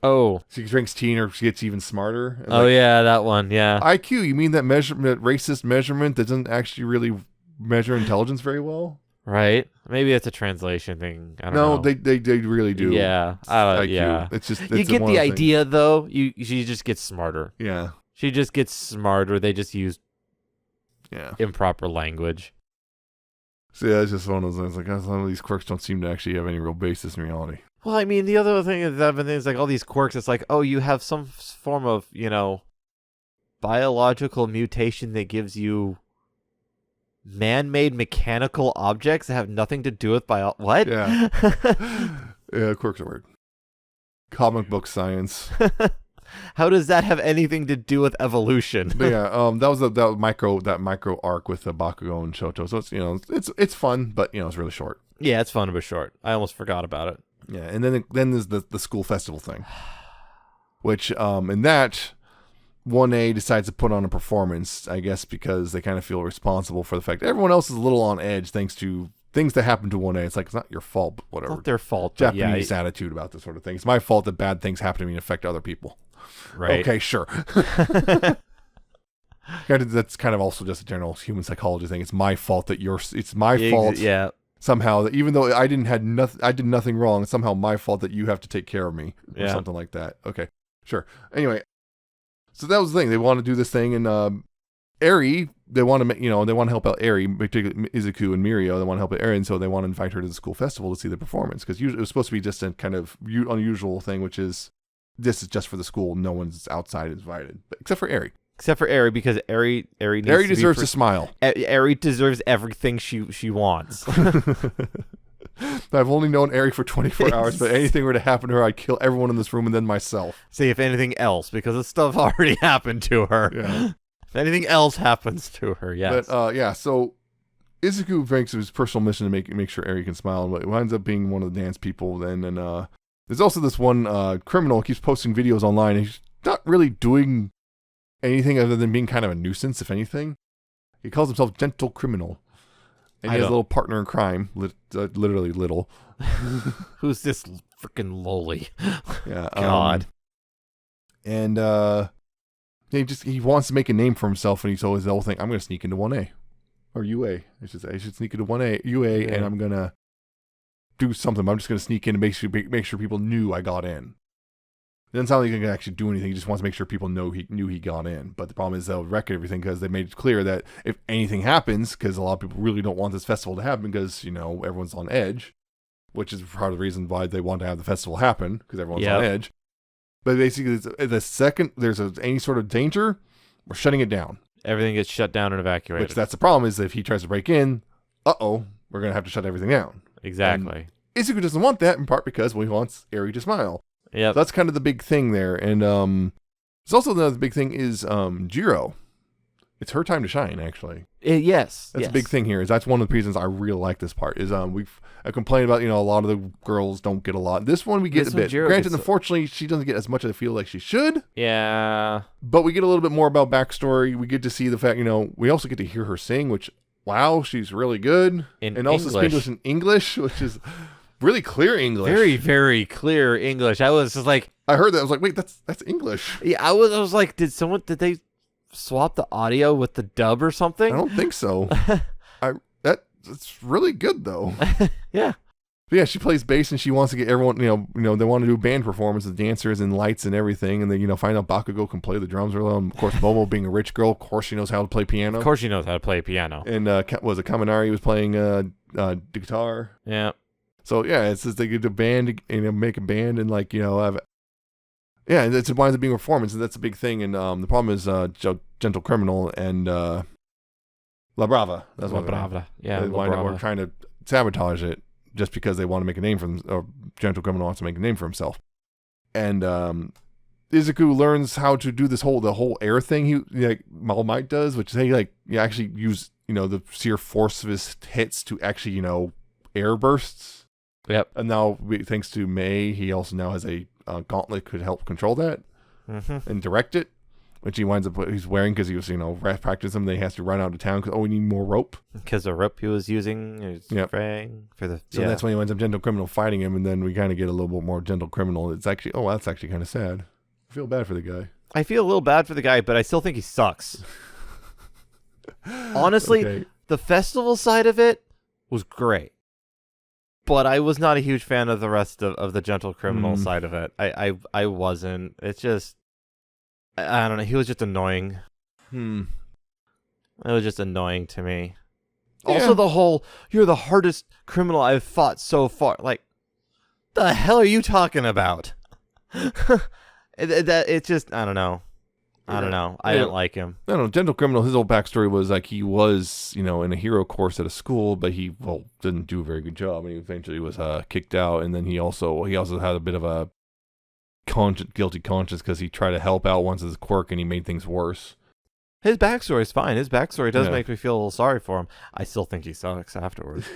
[SPEAKER 2] Oh,
[SPEAKER 1] she drinks tea and she gets even smarter. And
[SPEAKER 2] yeah, that one. Yeah,
[SPEAKER 1] IQ. You mean that racist measurement that doesn't actually really measure intelligence very well?
[SPEAKER 2] Right. Maybe it's a translation thing. I don't know.
[SPEAKER 1] No, they really do.
[SPEAKER 2] Yeah.
[SPEAKER 1] IQ.
[SPEAKER 2] Yeah.
[SPEAKER 1] It's just
[SPEAKER 2] you get the idea though. She just gets smarter.
[SPEAKER 1] Yeah.
[SPEAKER 2] She just gets smarter. They just use improper language.
[SPEAKER 1] So yeah, it's just one of those things. Like some of these quirks don't seem to actually have any real basis in reality.
[SPEAKER 2] Well, I mean, the other thing is like all these quirks. It's like, oh, you have some form of biological mutation that gives you man-made mechanical objects that have nothing to do with what?
[SPEAKER 1] Yeah. Yeah, quirks are weird. Comic book science.
[SPEAKER 2] How does that have anything to do with evolution?
[SPEAKER 1] Yeah, that was that micro arc with the Bakugo and Shoto. So it's fun, but it's really short.
[SPEAKER 2] Yeah, it's fun but short. I almost forgot about it.
[SPEAKER 1] Yeah, and then there's the school festival thing, which in that 1A decides to put on a performance, I guess, because they kind of feel responsible for the fact that everyone else is a little on edge thanks to things that happen to 1A. It's like, it's not your fault, but whatever.
[SPEAKER 2] It's not their fault.
[SPEAKER 1] Japanese attitude about this sort of thing. It's my fault that bad things happen to me and affect other people.
[SPEAKER 2] Right.
[SPEAKER 1] Okay, sure. That's kind of also just a general human psychology thing. It's my fault that it's my fault.
[SPEAKER 2] Yeah.
[SPEAKER 1] Somehow, that even though I did nothing wrong, it's somehow my fault that you have to take care of me or something like that. Okay, sure. Anyway, so that was the thing. They want to do this thing, and Eri, they want to help out Eri, particularly Izuku and Mirio. They want to help out Eri, and so they want to invite her to the school festival to see the performance because it was supposed to be just a kind of unusual thing, which is this is just for the school. No one's outside invited, except for Eri.
[SPEAKER 2] Except for Eri, because Eri
[SPEAKER 1] deserves to smile.
[SPEAKER 2] Eri deserves everything she wants.
[SPEAKER 1] I've only known Eri for 24 hours, but anything were to happen to her, I'd kill everyone in this room and then myself.
[SPEAKER 2] See if anything else, because the stuff already happened to her.
[SPEAKER 1] Yeah.
[SPEAKER 2] If anything else happens to her, yes.
[SPEAKER 1] But so Izuku makes his personal mission to make sure Eri can smile, and it winds up being one of the dance people. Then and there's also this one criminal who keeps posting videos online. And he's not really doing anything other than being kind of a nuisance, if anything. He calls himself Gentle Criminal. And he has a little partner in crime, literally little.
[SPEAKER 2] Who's this freaking lolly?
[SPEAKER 1] Yeah.
[SPEAKER 2] God.
[SPEAKER 1] And he wants to make a name for himself, and he's always the whole thing, I'm going to sneak into 1A. Or UA, I should say. I should sneak into 1A, UA, and I'm going to do something. I'm just going to sneak in and make sure people knew I got in. It doesn't sound like he can actually do anything. He just wants to make sure people knew he got in. But the problem is they'll wreck everything because they made it clear that if anything happens, because a lot of people really don't want this festival to happen because, everyone's on edge, which is part of the reason why they want to have the festival happen, because everyone's on edge. But basically, the second there's any sort of danger, we're shutting it down.
[SPEAKER 2] Everything gets shut down and evacuated.
[SPEAKER 1] Which that's the problem is that if he tries to break in, we're going to have to shut everything down.
[SPEAKER 2] Exactly.
[SPEAKER 1] And Izuku doesn't want that, in part because he wants Eri to smile.
[SPEAKER 2] Yeah,
[SPEAKER 1] so that's kind of the big thing there, and there's also another big thing is Jiro it's her time to shine, actually.
[SPEAKER 2] Yes.
[SPEAKER 1] That's a big thing here. That's one of the reasons I really like this part. Is I complain about, a lot of the girls don't get a lot. This one we get a bit. Granted, unfortunately, she doesn't get as much as I feel like she should.
[SPEAKER 2] Yeah.
[SPEAKER 1] But we get a little bit more about backstory. We get to see the fact, we also get to hear her sing, which, wow, she's really good.
[SPEAKER 2] And
[SPEAKER 1] also speaks in English, which is really clear English.
[SPEAKER 2] Very, very clear English. I was just like,
[SPEAKER 1] I heard that. I was like, wait, that's English.
[SPEAKER 2] Yeah, I was like, did they swap the audio with the dub or something?
[SPEAKER 1] I don't think so. That's really good though.
[SPEAKER 2] Yeah.
[SPEAKER 1] But yeah, she plays bass and she wants to get everyone, they want to do a band performance with dancers and lights and everything, and then find out Bakugo can play the drums really well. And of course, Momo being a rich girl, of course she knows how to play piano.
[SPEAKER 2] Of course she knows how to play piano.
[SPEAKER 1] And Kaminari was playing the guitar.
[SPEAKER 2] Yeah.
[SPEAKER 1] So yeah, it's just they get a band and make a band and have. Yeah, it winds up being a performance, and that's a big thing. And the problem is Gentle Criminal and La Brava. That's
[SPEAKER 2] La Brava. Yeah,
[SPEAKER 1] they wind up trying to sabotage it just because they want to make a name for them. Or Gentle Criminal wants to make a name for himself. And Izuku learns how to do the whole air thing. He All Might does, which is he actually use the sheer force of his hits to actually air bursts.
[SPEAKER 2] Yep.
[SPEAKER 1] And now thanks to May, he also now has a gauntlet could help control that and direct it, which he's wearing because he was practice him. They has to run out of town because we need more rope
[SPEAKER 2] because the rope he was using is fraying for the.
[SPEAKER 1] So that's when he winds up Gentle Criminal fighting him, and then we kind of get a little bit more Gentle Criminal. It's actually that's actually kind of sad. I feel bad for the guy.
[SPEAKER 2] I feel a little bad for the guy, but I still think he sucks. Honestly,
[SPEAKER 1] okay.
[SPEAKER 2] The festival side of it was great. But I was not a huge fan of the rest of the Gentle Criminal side of it. I wasn't. It's just, I don't know. He was just annoying. It was just annoying to me. Yeah. Also, the whole, you're the hardest criminal I've fought so far. Like, the hell are you talking about? It's just, I don't know. I don't know. I didn't like him.
[SPEAKER 1] I don't know. Gentle Criminal, his whole backstory was he was, in a hero course at a school, but he didn't do a very good job, and he eventually was kicked out. And then he also had a bit of a guilty conscience because he tried to help out once as a quirk, and he made things worse.
[SPEAKER 2] His backstory is fine. His backstory does make me feel a little sorry for him. I still think he sucks afterwards.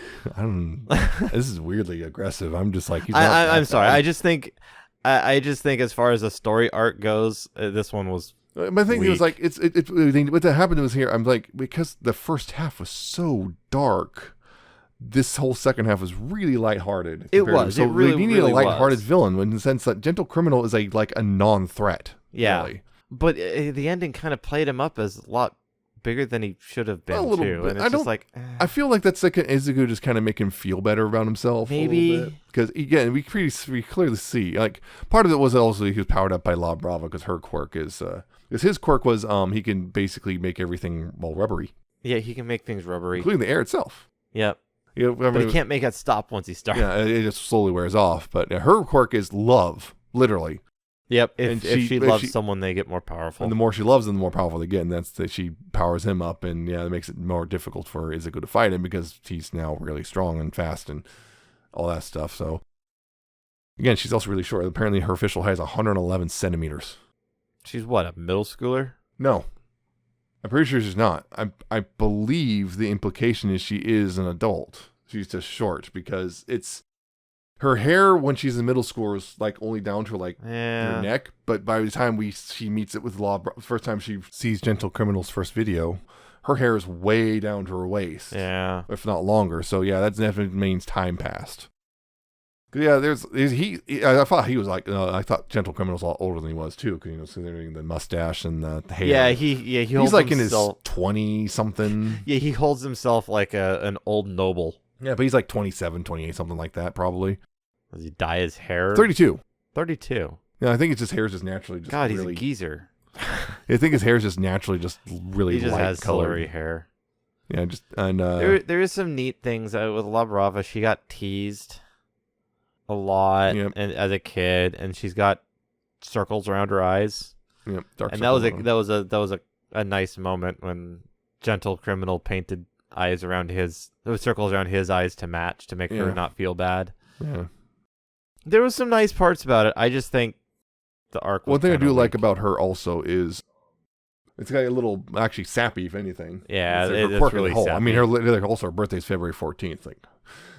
[SPEAKER 1] This is weirdly aggressive. I'm just like,
[SPEAKER 2] I'm sorry. I just think as far as the story arc goes, this one was.
[SPEAKER 1] My thing was what that happened was here. I'm like, because the first half was so dark, this whole second half was really lighthearted.
[SPEAKER 2] It was.
[SPEAKER 1] So
[SPEAKER 2] it really,
[SPEAKER 1] we need a lighthearted villain in the sense that Gentle Criminal is a non-threat.
[SPEAKER 2] Yeah,
[SPEAKER 1] really.
[SPEAKER 2] But the ending kind of played him up as a lot bigger than he should have been too.
[SPEAKER 1] Bit.
[SPEAKER 2] And it's just like
[SPEAKER 1] I feel like that's like an Izuku just kind of make him feel better about himself.
[SPEAKER 2] Maybe
[SPEAKER 1] because again, we clearly see part of it was also he was powered up by La Brava because her quirk is. Because his quirk was he can basically make everything rubbery.
[SPEAKER 2] Yeah, he can make things rubbery,
[SPEAKER 1] including the air itself.
[SPEAKER 2] Yep. But he can't make it stop once he starts.
[SPEAKER 1] Yeah, it just slowly wears off. But her quirk is love, literally.
[SPEAKER 2] Yep. If she loves someone, they get more powerful.
[SPEAKER 1] And the more she loves them, the more powerful they get. And that's that she powers him up, and it makes it more difficult for Izuku to fight him because he's now really strong and fast and all that stuff. So again, she's also really short. Apparently, her official height is 111 centimeters.
[SPEAKER 2] She's what, a middle schooler?
[SPEAKER 1] No. I'm pretty sure she's not. I believe the implication is she is an adult. She's just short because it's her hair when she's in middle school is only down to her neck. But by the time she meets it with first time she sees Gentle Criminal's first video, her hair is way down to her waist.
[SPEAKER 2] Yeah.
[SPEAKER 1] If not longer. So yeah, that definitely means time passed. Yeah, I thought he was I thought Gentle Criminal's a lot older than he was too, because considering the mustache and the hair.
[SPEAKER 2] Yeah, he's
[SPEAKER 1] in his 20 something.
[SPEAKER 2] Yeah, he holds himself like an old noble.
[SPEAKER 1] Yeah, but he's 27, 28, something like that probably.
[SPEAKER 2] Does he dye his hair?
[SPEAKER 1] 32.
[SPEAKER 2] 32.
[SPEAKER 1] Yeah, I think it's his hair is just naturally just.
[SPEAKER 2] God, he's
[SPEAKER 1] really,
[SPEAKER 2] a geezer.
[SPEAKER 1] I think his hair is just naturally just really
[SPEAKER 2] he just
[SPEAKER 1] light
[SPEAKER 2] has
[SPEAKER 1] colored.
[SPEAKER 2] silvery hair.
[SPEAKER 1] Yeah, just and
[SPEAKER 2] there is some neat things with La Brava. She got teased a lot and as a kid, and she's got circles around her eyes.
[SPEAKER 1] Yep, dark.
[SPEAKER 2] And that was a nice moment when Gentle Criminal painted eyes around those circles around his eyes to match to make her not feel bad.
[SPEAKER 1] Yeah,
[SPEAKER 2] there was some nice parts about it. I just think the arc.
[SPEAKER 1] One thing I do like about her also is It's got a little actually sappy, if anything.
[SPEAKER 2] Yeah,
[SPEAKER 1] it's
[SPEAKER 2] it's really
[SPEAKER 1] whole.
[SPEAKER 2] sappy.
[SPEAKER 1] I mean, her birthday is February 14th.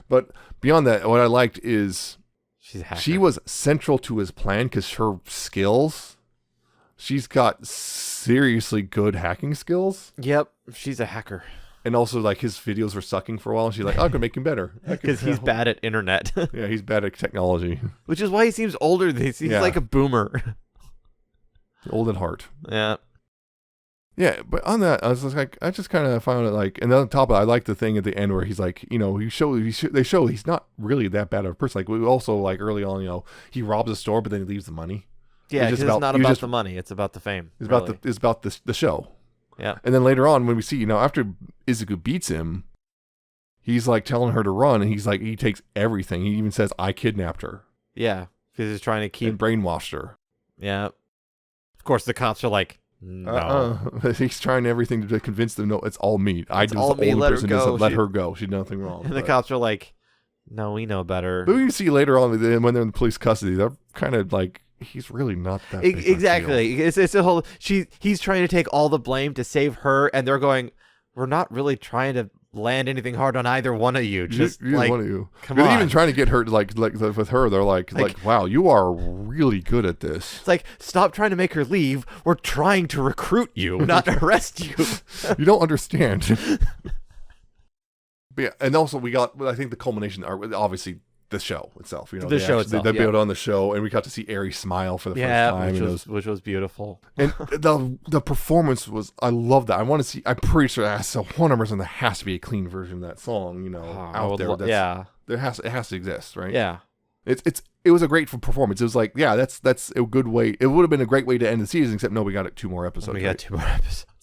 [SPEAKER 1] But beyond that, what I liked is she was central to his plan because her skills. She's got seriously good hacking skills.
[SPEAKER 2] Yep, she's a hacker.
[SPEAKER 1] And also, like, his videos were sucking for a while. And she's like, I can make him better.
[SPEAKER 2] Because he's bad at internet.
[SPEAKER 1] Yeah, he's bad at technology.
[SPEAKER 2] Which is why he seems older. He seems like a boomer.
[SPEAKER 1] Old at heart.
[SPEAKER 2] Yeah.
[SPEAKER 1] Yeah, but on that, I was just like, I just kind of found it like, and on top of it, I like the thing at the end where he's like, they show he's not really that bad of a person. Like, we also, like, early on, he robs a store, but then he leaves the money.
[SPEAKER 2] Yeah, because it's not about the money. It's about the fame.
[SPEAKER 1] It's about the show.
[SPEAKER 2] Yeah.
[SPEAKER 1] And then later on, when we see, after Izuku beats him, he's like telling her to run, and he's like, he takes everything. He even says, I kidnapped her.
[SPEAKER 2] Yeah, because he's trying to keep...
[SPEAKER 1] And brainwashed her.
[SPEAKER 2] Yeah. Of course, the cops are like, no.
[SPEAKER 1] He's trying everything to convince them, no, it's all me. I just let her go. She did nothing wrong.
[SPEAKER 2] And the cops are like, no, we know better.
[SPEAKER 1] But we see later on, when they're in police custody, they're kind of like, he's really not that big
[SPEAKER 2] exactly. It's a whole. He's trying to take all the blame to save her, and they're going, we're not really trying to land anything hard on either one of you. Just like
[SPEAKER 1] one of you.
[SPEAKER 2] Come on.
[SPEAKER 1] Even trying to get her like with her, they're like, wow, you are really good at this.
[SPEAKER 2] It's like, stop trying to make her leave. We're trying to recruit you, not arrest you.
[SPEAKER 1] You don't understand. But yeah, and also we got, I think the culmination, obviously the show itself.
[SPEAKER 2] The show itself.
[SPEAKER 1] They built on the show, and we got to see Aries smile for the first time.
[SPEAKER 2] Which was beautiful.
[SPEAKER 1] And the performance was, I love that. I want to see. I'm pretty sure there has to be a clean version of that song. Out there. It has to exist, right?
[SPEAKER 2] Yeah.
[SPEAKER 1] It was a great performance. It was like, yeah, that's a good way. It would have been a great way to end the season, except no, we got 2 more episodes.
[SPEAKER 2] We got 2 more episodes.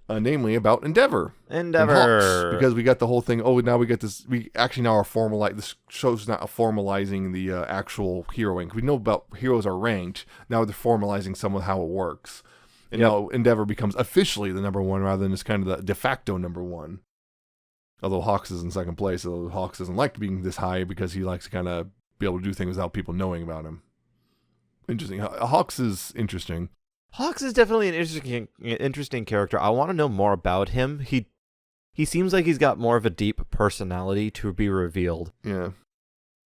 [SPEAKER 1] Namely about Endeavor.
[SPEAKER 2] Endeavor.
[SPEAKER 1] Because we got the whole thing. Oh, now we get this. We actually now are this show's not formalizing the actual hero rank. We know about heroes are ranked. Now they're formalizing some of how it works. And now Endeavor becomes officially the number 1 rather than just kind of the de facto number 1. Although Hawks is in second place. Although Hawks doesn't like being this high because he likes to kind of be able to do things without people knowing about him. Interesting. Hawks is interesting.
[SPEAKER 2] Hawks is definitely an interesting character. I want to know more about him. He seems like he's got more of a deep personality to be revealed.
[SPEAKER 1] Yeah.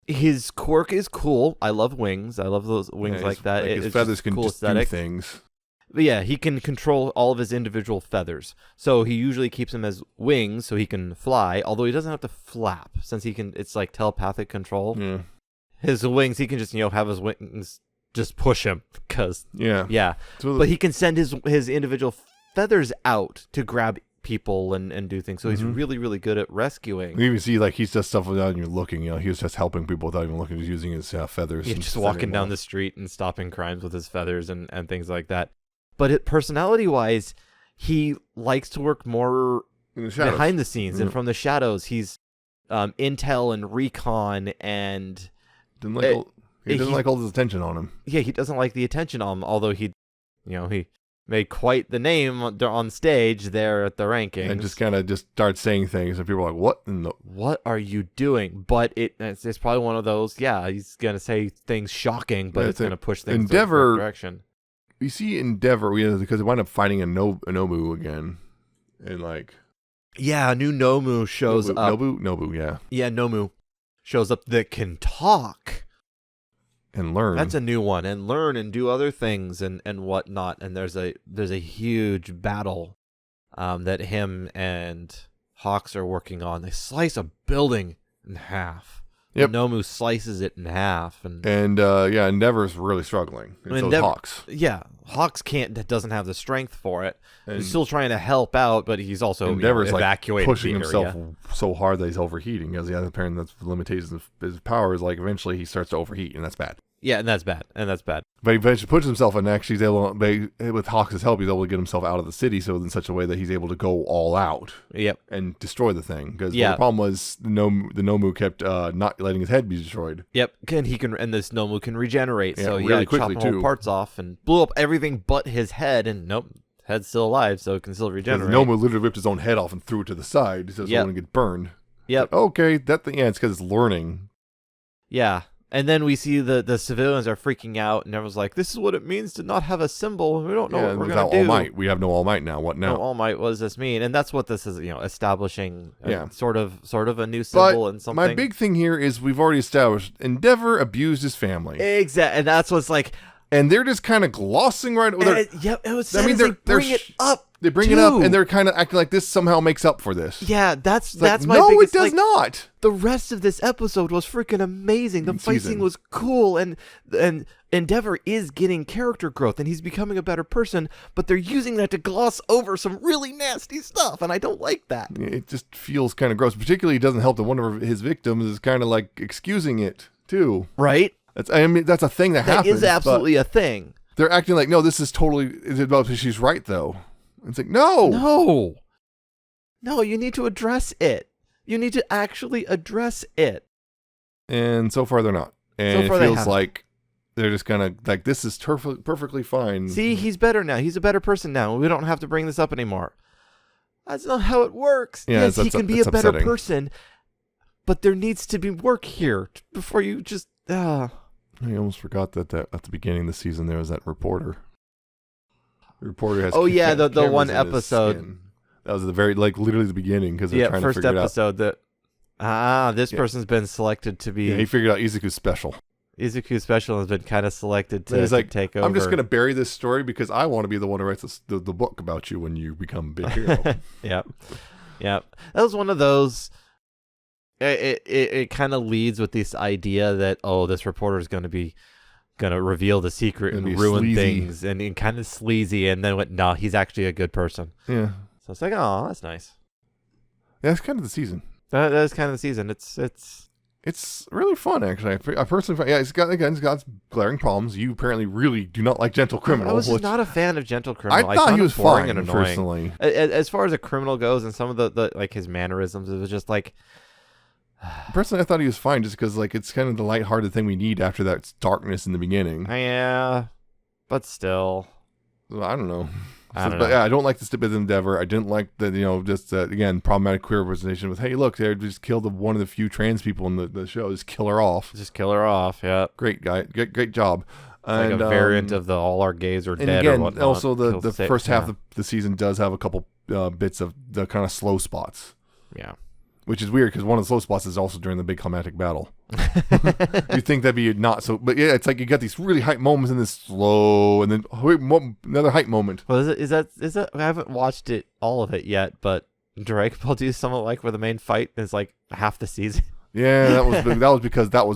[SPEAKER 2] His quirk is cool. I love wings. I love those wings like that.
[SPEAKER 1] His feathers can just do things.
[SPEAKER 2] But yeah, he can control all of his individual feathers. So he usually keeps them as wings so he can fly, although he doesn't have to flap since he can. It's like telepathic control.
[SPEAKER 1] Yeah.
[SPEAKER 2] His wings, he can just, have his wings just push him because
[SPEAKER 1] So
[SPEAKER 2] but he can send his individual feathers out to grab people and do things, so he's really, really good at rescuing.
[SPEAKER 1] You even see he's just stuff without even looking. He was just helping people without even looking. He's using his feathers.
[SPEAKER 2] He's just walking down the street and stopping crimes with his feathers and things like that. But personality wise, he likes to work more behind the scenes and from the shadows. He's intel and recon and
[SPEAKER 1] he doesn't like all this attention on him.
[SPEAKER 2] Yeah, he doesn't like the attention on him, although he made quite the name on stage there at the rankings.
[SPEAKER 1] And just kind of starts saying things, and people are like,
[SPEAKER 2] what are you doing? But it's probably one of those, he's going to say things shocking, but it's going to push things in the right direction.
[SPEAKER 1] You see Endeavor, because they wind up fighting a Nobu again. And
[SPEAKER 2] a new Nomu shows up.
[SPEAKER 1] Nobu, yeah.
[SPEAKER 2] Yeah, Nomu shows up that can talk.
[SPEAKER 1] And learn.
[SPEAKER 2] That's a new one. And learn and do other things and whatnot. And there's a huge battle that him and Hawks are working on. They slice a building in half. Yep. Nomu slices it in half. And
[SPEAKER 1] Endeavor's really struggling. And so is Hawks.
[SPEAKER 2] Yeah. Hawks doesn't have the strength for it. He's still trying to help out, but he's also
[SPEAKER 1] Endeavor's
[SPEAKER 2] evacuating
[SPEAKER 1] pushing himself so hard that he's overheating. Because apparently that's the limitations of his powers. Eventually he starts to overheat, and that's bad.
[SPEAKER 2] Yeah, and that's bad.
[SPEAKER 1] But he eventually puts himself in. Actually, he's able with Hawks' help, he's able to get himself out of the city, so in such a way that he's able to go all out.
[SPEAKER 2] Yep.
[SPEAKER 1] And destroy the thing. Because the problem was the Nomu kept not letting his head be destroyed.
[SPEAKER 2] Yep. And this Nomu can regenerate. So
[SPEAKER 1] really quickly
[SPEAKER 2] chopped all parts off and blew up everything but his head. And nope, head's still alive, so it can still regenerate.
[SPEAKER 1] Nomu literally ripped his own head off and threw it to the side, so it wouldn't get burned.
[SPEAKER 2] Yep.
[SPEAKER 1] Okay, it's because it's learning.
[SPEAKER 2] Yeah. And then we see the civilians are freaking out, and everyone's like, "This is what it means to not have a symbol. We don't know what we're gonna do."
[SPEAKER 1] All Might, we have no All Might now. What now?
[SPEAKER 2] No All Might. What does this mean? And that's what this is. Establishing sort of a new
[SPEAKER 1] But
[SPEAKER 2] symbol and something.
[SPEAKER 1] my big thing here is we've already established Endeavor abused his family.
[SPEAKER 2] Exactly, and that's what's like.
[SPEAKER 1] And they're just kind of glossing right over.
[SPEAKER 2] It was. I mean, they bring it up.
[SPEAKER 1] They bring it up, and they're kind of acting like this somehow makes up for this.
[SPEAKER 2] Yeah, that's
[SPEAKER 1] like,
[SPEAKER 2] my
[SPEAKER 1] no,
[SPEAKER 2] biggest,
[SPEAKER 1] it does not.
[SPEAKER 2] The rest of this episode was freaking amazing. The fight scene was cool, and Endeavor is getting character growth, and he's becoming a better person. But they're using that to gloss over some really nasty stuff, and I don't like that.
[SPEAKER 1] It just feels kind of gross. Particularly, it doesn't help that one of his victims is kind of like excusing it too.
[SPEAKER 2] Right.
[SPEAKER 1] That's a thing that happens.
[SPEAKER 2] That is absolutely a thing.
[SPEAKER 1] They're acting like, no, this is totally. She's right though. It's like, no, you need to address it. You need to actually address it. And so far, they're not. And so far, it feels like they're just kind of like, this is perfectly fine.
[SPEAKER 2] See, he's better now. He's a better person now. We don't have to bring this up annie That's not how it works.
[SPEAKER 1] Yeah,
[SPEAKER 2] yes, he can be a better
[SPEAKER 1] upsetting.
[SPEAKER 2] person, but there needs to be work here before you just... I
[SPEAKER 1] almost forgot that at the beginning of the season, there was that reporter. The reporter has
[SPEAKER 2] the one episode
[SPEAKER 1] that was the very literally the beginning because they're trying to figure it out.
[SPEAKER 2] First episode that this person's been selected to be.
[SPEAKER 1] He figured out Izuku's special.
[SPEAKER 2] Izuku's special has been kind of selected to take over.
[SPEAKER 1] I'm just gonna bury this story because I want to be the one who writes the book about you when you become a big hero.
[SPEAKER 2] Yep. That was one of those. It kind of leads with this idea that this reporter is gonna reveal the secret and ruin
[SPEAKER 1] sleazy
[SPEAKER 2] things and kind of sleazy, and then no, he's actually a good person.
[SPEAKER 1] Yeah.
[SPEAKER 2] So it's like, oh, that's nice.
[SPEAKER 1] Yeah, that's kind of the season.
[SPEAKER 2] That is kind of the season.
[SPEAKER 1] It's really fun, actually. I personally find, it's got glaring problems. You apparently really do not like Gentle Criminal.
[SPEAKER 2] I was just not a fan of Gentle Criminal.
[SPEAKER 1] I thought he was fine,
[SPEAKER 2] and annoying.
[SPEAKER 1] personally.
[SPEAKER 2] As far as a criminal goes, and some of the like his mannerisms, it was just like.
[SPEAKER 1] Personally, I thought he was fine just because it's kind of the lighthearted thing we need after that darkness in the beginning.
[SPEAKER 2] Yeah, but still.
[SPEAKER 1] I don't know.
[SPEAKER 2] I
[SPEAKER 1] don't like the stupid Endeavor. I didn't like the, just again, problematic queer representation with, hey, look, they just killed one of the few trans people in the show. Just kill her off.
[SPEAKER 2] Yeah.
[SPEAKER 1] Great guy. Great job.
[SPEAKER 2] Like a variant of the all our gays are dead
[SPEAKER 1] again,
[SPEAKER 2] or whatnot.
[SPEAKER 1] Also, the first half of the season does have a couple bits of the kind of slow spots.
[SPEAKER 2] Yeah.
[SPEAKER 1] Which is weird because one of the slow spots is also during the big climactic battle. You think that'd be not so, but yeah, it's like you got these really hype moments and this slow, and then another hype moment.
[SPEAKER 2] Well, is that? I haven't watched all of it yet, but Dragon Ball do something like where the main fight is like half the season.
[SPEAKER 1] Yeah, that was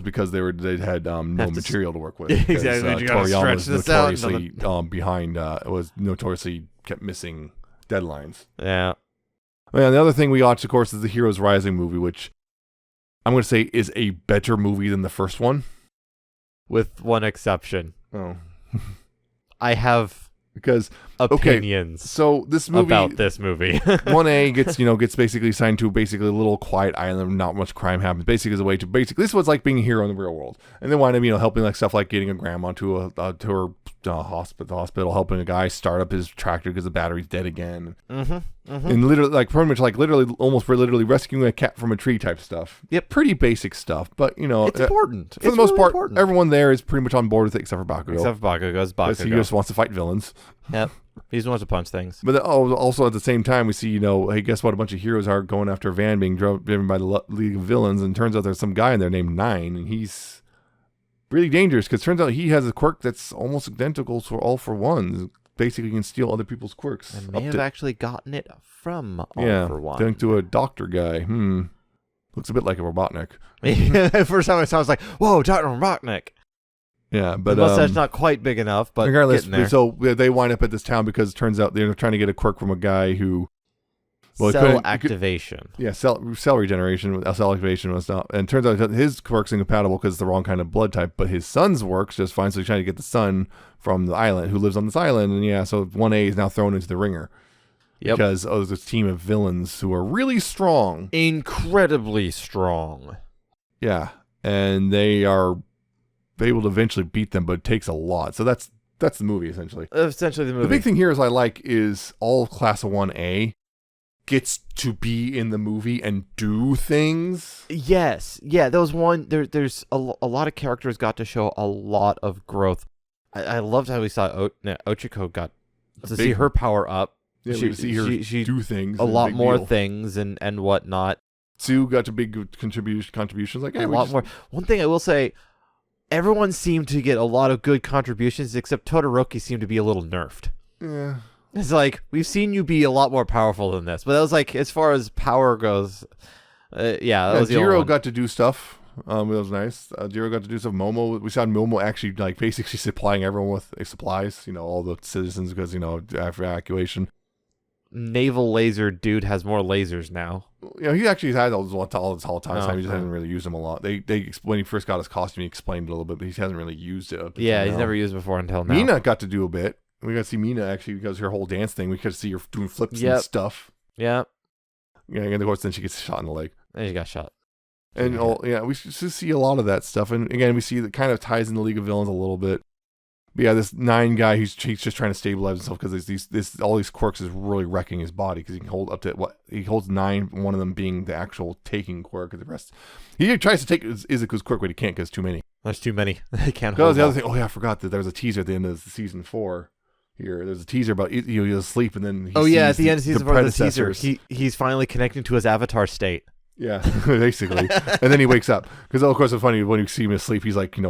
[SPEAKER 1] because they had no material to work with.
[SPEAKER 2] Exactly, you gotta stretch this
[SPEAKER 1] notoriously behind. Was notoriously kept missing deadlines.
[SPEAKER 2] Yeah.
[SPEAKER 1] Yeah, the other thing we watched, of course, is the Heroes Rising movie, which I'm going to say is a better movie than the first one.
[SPEAKER 2] With one exception.
[SPEAKER 1] Oh.
[SPEAKER 2] I have
[SPEAKER 1] because
[SPEAKER 2] opinions
[SPEAKER 1] so this movie
[SPEAKER 2] about this movie.
[SPEAKER 1] 1A gets basically assigned to basically a little quiet island, not much crime happens. Basically, as a way to this is what's like being a hero in the real world, and then wind up helping like stuff like getting a grandma to her hospital, helping a guy start up his tractor because the battery's dead again, and literally almost rescuing a cat from a tree type stuff.
[SPEAKER 2] Yep,
[SPEAKER 1] pretty basic stuff, but
[SPEAKER 2] it's important
[SPEAKER 1] for the most part. Important. Everyone there is pretty much on board with it except for Bakugo.
[SPEAKER 2] Except for Bakugo,
[SPEAKER 1] he just wants to fight villains.
[SPEAKER 2] Yep. He just wants to punch things.
[SPEAKER 1] But also at the same time, we see, hey, guess what? A bunch of heroes are going after a van being driven by the League of Villains, and turns out there's some guy in there named Nine, and he's really dangerous because turns out he has a quirk that's almost identical to All for One. Basically, can steal other people's quirks.
[SPEAKER 2] And may have actually gotten it from All for One.
[SPEAKER 1] Thanks to a doctor guy. Looks a bit like a Robotnik.
[SPEAKER 2] First time I saw it, I was like, whoa, Dr. Robotnik.
[SPEAKER 1] Yeah, but
[SPEAKER 2] the mustache not quite big enough, but
[SPEAKER 1] regardless,
[SPEAKER 2] there.
[SPEAKER 1] So they wind up at this town because it turns out they're trying to get a quirk from a guy who
[SPEAKER 2] cell activation.
[SPEAKER 1] Cell regeneration, cell activation was not, and it turns out that his quirk's incompatible because it's the wrong kind of blood type. But his son's works just fine, so he's trying to get the son from the island who lives on this island, and so 1A is now thrown into the ringer. Yep. Because there's this team of villains who are really strong,
[SPEAKER 2] incredibly strong.
[SPEAKER 1] Yeah, and they are able to eventually beat them, but it takes a lot. So that's the movie essentially.
[SPEAKER 2] Essentially, the movie.
[SPEAKER 1] The big thing here is all Class of 1A gets to be in the movie and do things.
[SPEAKER 2] Yes. Yeah, there was one. There's a lot of characters got to show a lot of growth. I loved how we saw Ochiko got to see her power up.
[SPEAKER 1] Yeah, we see her do things.
[SPEAKER 2] A lot more things and whatnot.
[SPEAKER 1] Sue got to big contributions. Like, hey,
[SPEAKER 2] a lot more. One thing I will say, everyone seemed to get a lot of good contributions, except Todoroki seemed to be a little nerfed.
[SPEAKER 1] Yeah.
[SPEAKER 2] It's like, we've seen you be a lot more powerful than this. But that was like, as far as power goes, that was the
[SPEAKER 1] Jiro got to do stuff. It was nice. Jiro got to do stuff. We saw Momo actually, like, basically supplying everyone with supplies, all the citizens, because, after evacuation.
[SPEAKER 2] Naval laser dude has more lasers now.
[SPEAKER 1] He actually had those all the time. He just hasn't really used them a lot. They when he first got his costume, he explained it a little bit, but he hasn't really used it.
[SPEAKER 2] Yeah, he's never used it before until now.
[SPEAKER 1] Mina got to do a bit. We got to see Mina actually because her whole dance thing. We got to see her doing flips and stuff.
[SPEAKER 2] Yeah.
[SPEAKER 1] Yeah, and of course then she gets shot in the leg.
[SPEAKER 2] And she got shot.
[SPEAKER 1] And we just see a lot of that stuff. And again, we see that kind of ties in the League of Villains a little bit. But yeah, this 9 guy, he's just trying to stabilize himself because all these quirks is really wrecking his body because he can hold up to he holds 9, one of them being the actual taking quirk, and the rest he tries to take Izuku's quirk, but he can't because too many.
[SPEAKER 2] There's too many. They can't.
[SPEAKER 1] That was the other thing. Oh yeah, I forgot that there was a teaser at the end of season 4. Here, there's a teaser about he was asleep and then he
[SPEAKER 2] at the end of season 4, the teaser, he's finally connecting to his avatar state.
[SPEAKER 1] Yeah, basically. And then he wakes up because, of course, it's funny when you see him asleep. He's like, in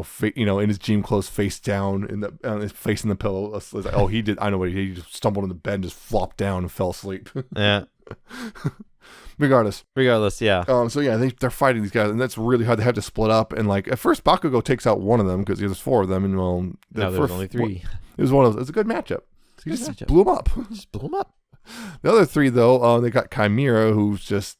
[SPEAKER 1] his gym clothes, face down, his face in the pillow. It's like, oh, he did. I know what he just stumbled in the bed and just flopped down and fell asleep.
[SPEAKER 2] Yeah.
[SPEAKER 1] Regardless,
[SPEAKER 2] yeah.
[SPEAKER 1] So yeah, they're fighting these guys, and that's really hard. They have to split up, and like at first, Bakugo takes out one of them because there's 4 of them, and
[SPEAKER 2] there's only 3.
[SPEAKER 1] It was one of those. It's a good matchup. He just blew him up. The other 3 though, they got Chimera, who's just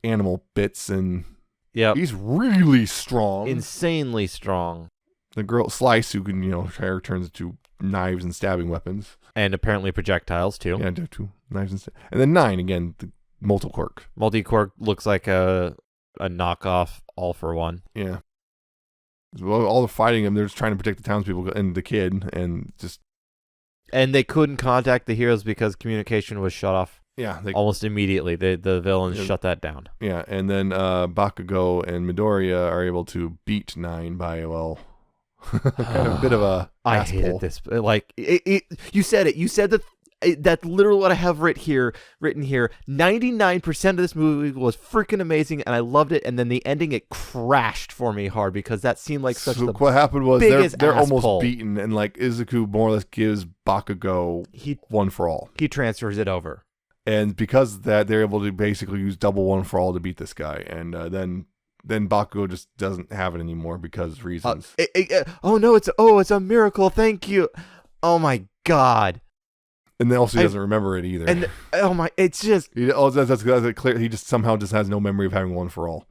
[SPEAKER 1] animal bits, and he's really strong,
[SPEAKER 2] insanely strong.
[SPEAKER 1] The girl Slice, who can her turns into knives and stabbing weapons,
[SPEAKER 2] and apparently projectiles too.
[SPEAKER 1] Yeah, 2 knives and then 9 again, the multi-quirk.
[SPEAKER 2] Multi-quirk looks like a knockoff All for One.
[SPEAKER 1] Yeah. Well, all the fighting him, they're just trying to protect the townspeople and the kid, and
[SPEAKER 2] they couldn't contact the heroes because communication was shut off.
[SPEAKER 1] Yeah,
[SPEAKER 2] almost immediately. The villains shut that down.
[SPEAKER 1] Yeah, and then Bakugo and Midoriya are able to beat 9 by kind of a bit of a.
[SPEAKER 2] I hated this. Like you said it. You said that. That's literally what I have written here. 99% of this movie was freaking amazing, and I loved it. And then the ending, it crashed for me hard because that seemed like such. So
[SPEAKER 1] what happened was they're almost beaten, and like Izuku more or less gives Bakugo one for all.
[SPEAKER 2] He transfers it over.
[SPEAKER 1] And because of that, they're able to basically use double one for all to beat this guy. And then Bakugo just doesn't have it anymore because reasons.
[SPEAKER 2] It's a miracle. Thank you. Oh my God.
[SPEAKER 1] And then also he doesn't remember it either.
[SPEAKER 2] And it's just
[SPEAKER 1] that's clear. He just somehow just has no memory of having one for all.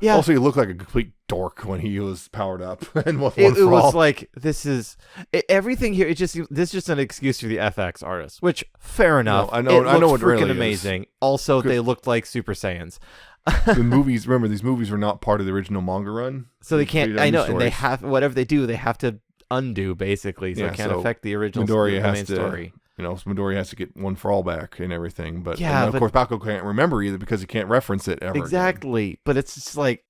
[SPEAKER 2] Yeah.
[SPEAKER 1] Also, he looked like a complete dork when he was powered up and was
[SPEAKER 2] one for all. It was like everything here. This is just an excuse for the FX artists, which fair enough.
[SPEAKER 1] No, I know what freaking really
[SPEAKER 2] amazing. Is. Also, they looked like Super Saiyans.
[SPEAKER 1] The movies. Remember, these movies were not part of the original manga run,
[SPEAKER 2] so they can't. I know, and they have whatever they do, they have to undo basically, so it can't affect the original main story.
[SPEAKER 1] Midoriya has to get one for all back and everything. But of course, Bakugo can't remember either because he can't reference it ever.
[SPEAKER 2] Exactly. Again. But it's just like.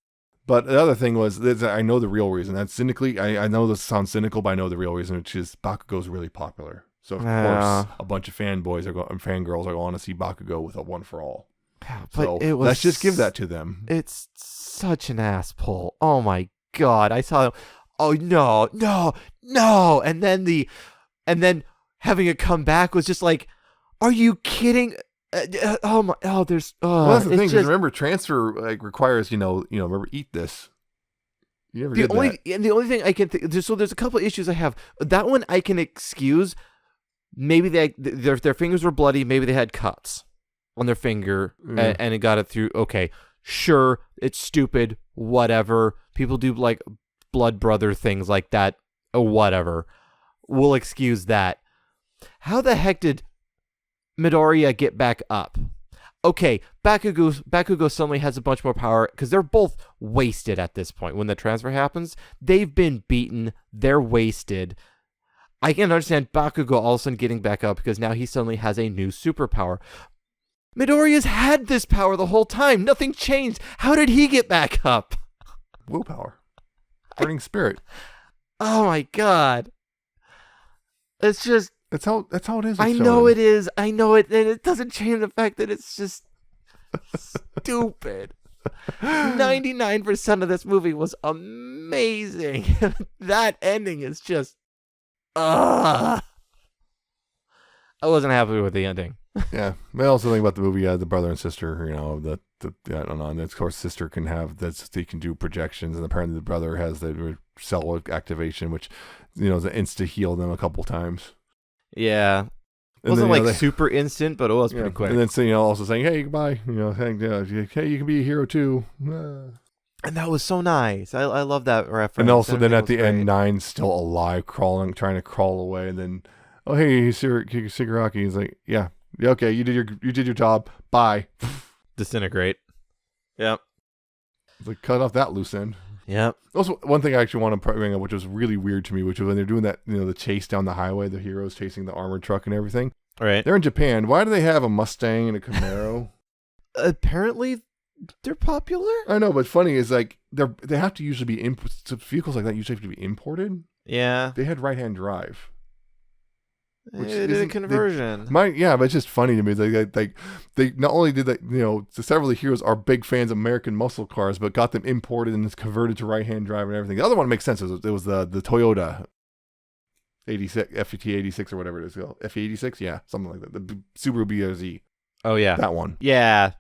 [SPEAKER 1] But the other thing was, I know the real reason. That's cynically, I know this sounds cynical, but I know the real reason, which is Bakugo's really popular. So, of course, a bunch of fangirls are going to see Bakugo with a one for all.
[SPEAKER 2] Yeah,
[SPEAKER 1] so let's just give that to them.
[SPEAKER 2] It's such an ass pull. Oh, my God. I saw him. Oh, no. And then having it come back was just like, are you kidding? There's
[SPEAKER 1] well, that's the thing. Because remember, transfer requires remember, eat this. You never did that.
[SPEAKER 2] And the only thing I can think, so there's a couple of issues I have. That one I can excuse. Maybe their fingers were bloody. Maybe they had cuts on their finger and it got it through. Okay, sure, it's stupid. Whatever. People do like blood brother things like that. Whatever. We'll excuse that. How the heck did Midoriya get back up? Okay, Bakugo suddenly has a bunch more power because they're both wasted at this point. When the transfer happens, they've been beaten. They're wasted. I can understand Bakugo all of a sudden getting back up because now he suddenly has a new superpower. Midoriya's had this power the whole time. Nothing changed. How did he get back up?
[SPEAKER 1] Willpower. Burning spirit.
[SPEAKER 2] Oh my god. It's just...
[SPEAKER 1] That's how it is.
[SPEAKER 2] I know it is. I know it. And it doesn't change the fact that it's just stupid. 99% of this movie was amazing. That ending is just... I wasn't happy with the ending.
[SPEAKER 1] Yeah. I also think about the movie, the brother and sister, I don't know. And of course, sister can have that. They can do projections, and apparently the brother has the cell activation, which is an insta heal them a couple times.
[SPEAKER 2] Yeah, it wasn't super instant, but it was pretty quick.
[SPEAKER 1] And then also saying, "Hey, goodbye," hey, you can be a hero too.
[SPEAKER 2] And that was so nice. I love that reference.
[SPEAKER 1] And also, then at the end, Nine's still alive, trying to crawl away, and then, oh hey, Shigaraki. He's like, yeah, okay, you did your job. Bye.
[SPEAKER 2] Disintegrate. Yep.
[SPEAKER 1] Like cut off that loose end.
[SPEAKER 2] Yep.
[SPEAKER 1] Also, one thing I actually want to bring up, which was really weird to me, which was when they're doing that, the chase down the highway, the heroes chasing the armored truck and everything.
[SPEAKER 2] Right.
[SPEAKER 1] They're in Japan. Why do they have a Mustang and a Camaro?
[SPEAKER 2] Apparently, they're popular.
[SPEAKER 1] I know, but funny is they have to usually be vehicles like that usually have to be imported.
[SPEAKER 2] Yeah.
[SPEAKER 1] They had right-hand drive.
[SPEAKER 2] They did a conversion.
[SPEAKER 1] But it's just funny to me. They not only did that, several of the heroes are big fans of American muscle cars, but got them imported and it's converted to right-hand drive and everything. The other one makes sense. It was the Toyota 86 FT86 or whatever it is. FE86, yeah, something like that. The Subaru BRZ.
[SPEAKER 2] Oh yeah,
[SPEAKER 1] that one.
[SPEAKER 2] Yeah.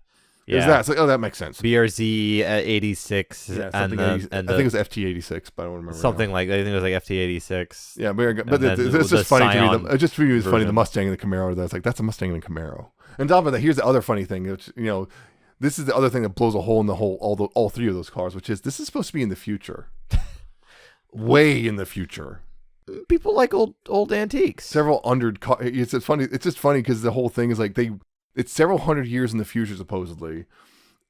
[SPEAKER 1] Is that? So, that makes sense.
[SPEAKER 2] BRZ 86,
[SPEAKER 1] yeah,
[SPEAKER 2] I think
[SPEAKER 1] it was FT86, but I don't remember.
[SPEAKER 2] Something like I think it was like FT86.
[SPEAKER 1] Yeah, but it's just funny to me. Just for you, it's funny the Mustang and the Camaro. That's a Mustang and a Camaro. And on top of that, here's the other funny thing. Which, this is the other thing that blows a hole in the whole all three of those cars, which is this is supposed to be in the future, way in the future.
[SPEAKER 2] People like old antiques.
[SPEAKER 1] Several hundred cars. It's funny. It's just funny because the whole thing is it's several hundred years in the future, supposedly.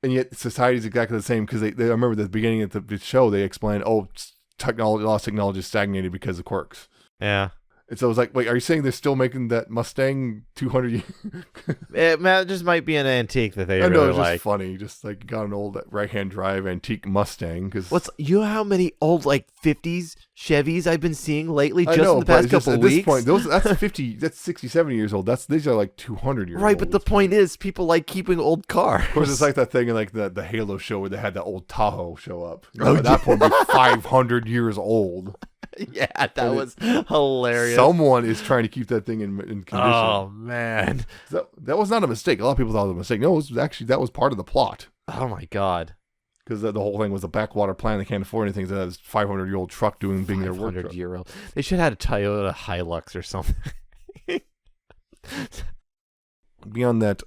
[SPEAKER 1] And yet society is exactly the same because I remember at the beginning of the show, they explained, lost technology is stagnated because of quirks. Yeah. And so I was like, wait, are you saying they're still making that Mustang 200 years?
[SPEAKER 2] It just might be an antique that they
[SPEAKER 1] I know,
[SPEAKER 2] really
[SPEAKER 1] it's
[SPEAKER 2] like.
[SPEAKER 1] just funny. Just got an old right-hand drive antique Mustang.
[SPEAKER 2] You know how many old 50s Chevys I've been seeing lately in the past couple of weeks?
[SPEAKER 1] At this point, that's 50, that's 60, 70 years old. These are 200 years old.
[SPEAKER 2] Right, but the point is people like keeping old cars.
[SPEAKER 1] Of course, it's like that thing in the Halo show where they had that old Tahoe show up. At that point, it was 500 years old.
[SPEAKER 2] Yeah, that was hilarious.
[SPEAKER 1] Someone is trying to keep that thing in condition.
[SPEAKER 2] Oh, man.
[SPEAKER 1] That was not a mistake. A lot of people thought it was a mistake. No, that was part of the plot.
[SPEAKER 2] Oh, my God.
[SPEAKER 1] Because the whole thing was a backwater plan. They can't afford anything. So that was 500-year-old truck being their work truck.
[SPEAKER 2] 500-year-old. They should have had a Toyota Hilux or something.
[SPEAKER 1] Beyond that,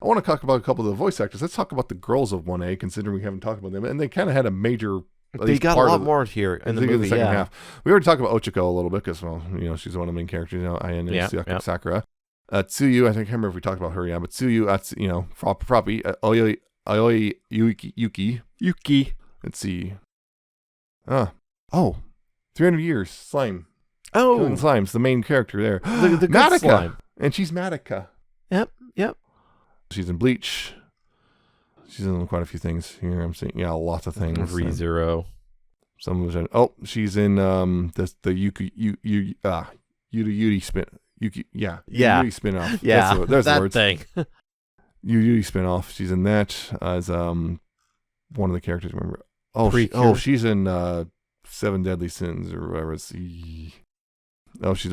[SPEAKER 1] I want to talk about a couple of the voice actors. Let's talk about the girls of 1A, considering we haven't talked about them. And they kind of had a major...
[SPEAKER 2] They got a lot more here in the movie,
[SPEAKER 1] in the second half. We already talked about Ochiko a little bit because, she's one of the main characters. Sakura. Tsuyu, I think I can't remember if we talked about her. Yeah, but Tsuyu, Froppy, Aoi Yuki. Let's see. 300 years slime.
[SPEAKER 2] Oh,
[SPEAKER 1] Killing Slime's the main character there.
[SPEAKER 2] The
[SPEAKER 1] Madoka,
[SPEAKER 2] slime.
[SPEAKER 1] and she's Madoka.
[SPEAKER 2] Yep.
[SPEAKER 1] She's in Bleach. She's in quite a few things here. I'm seeing, lots of things.
[SPEAKER 2] ReZero.
[SPEAKER 1] Some of them. Oh, she's in the Yuki spin. Yuki, Yuki spinoff.
[SPEAKER 2] Yeah,
[SPEAKER 1] there's
[SPEAKER 2] that
[SPEAKER 1] the words.
[SPEAKER 2] Thing.
[SPEAKER 1] Yuki spinoff. She's in that as one of the characters. Remember? She's in Seven Deadly Sins or whatever. She's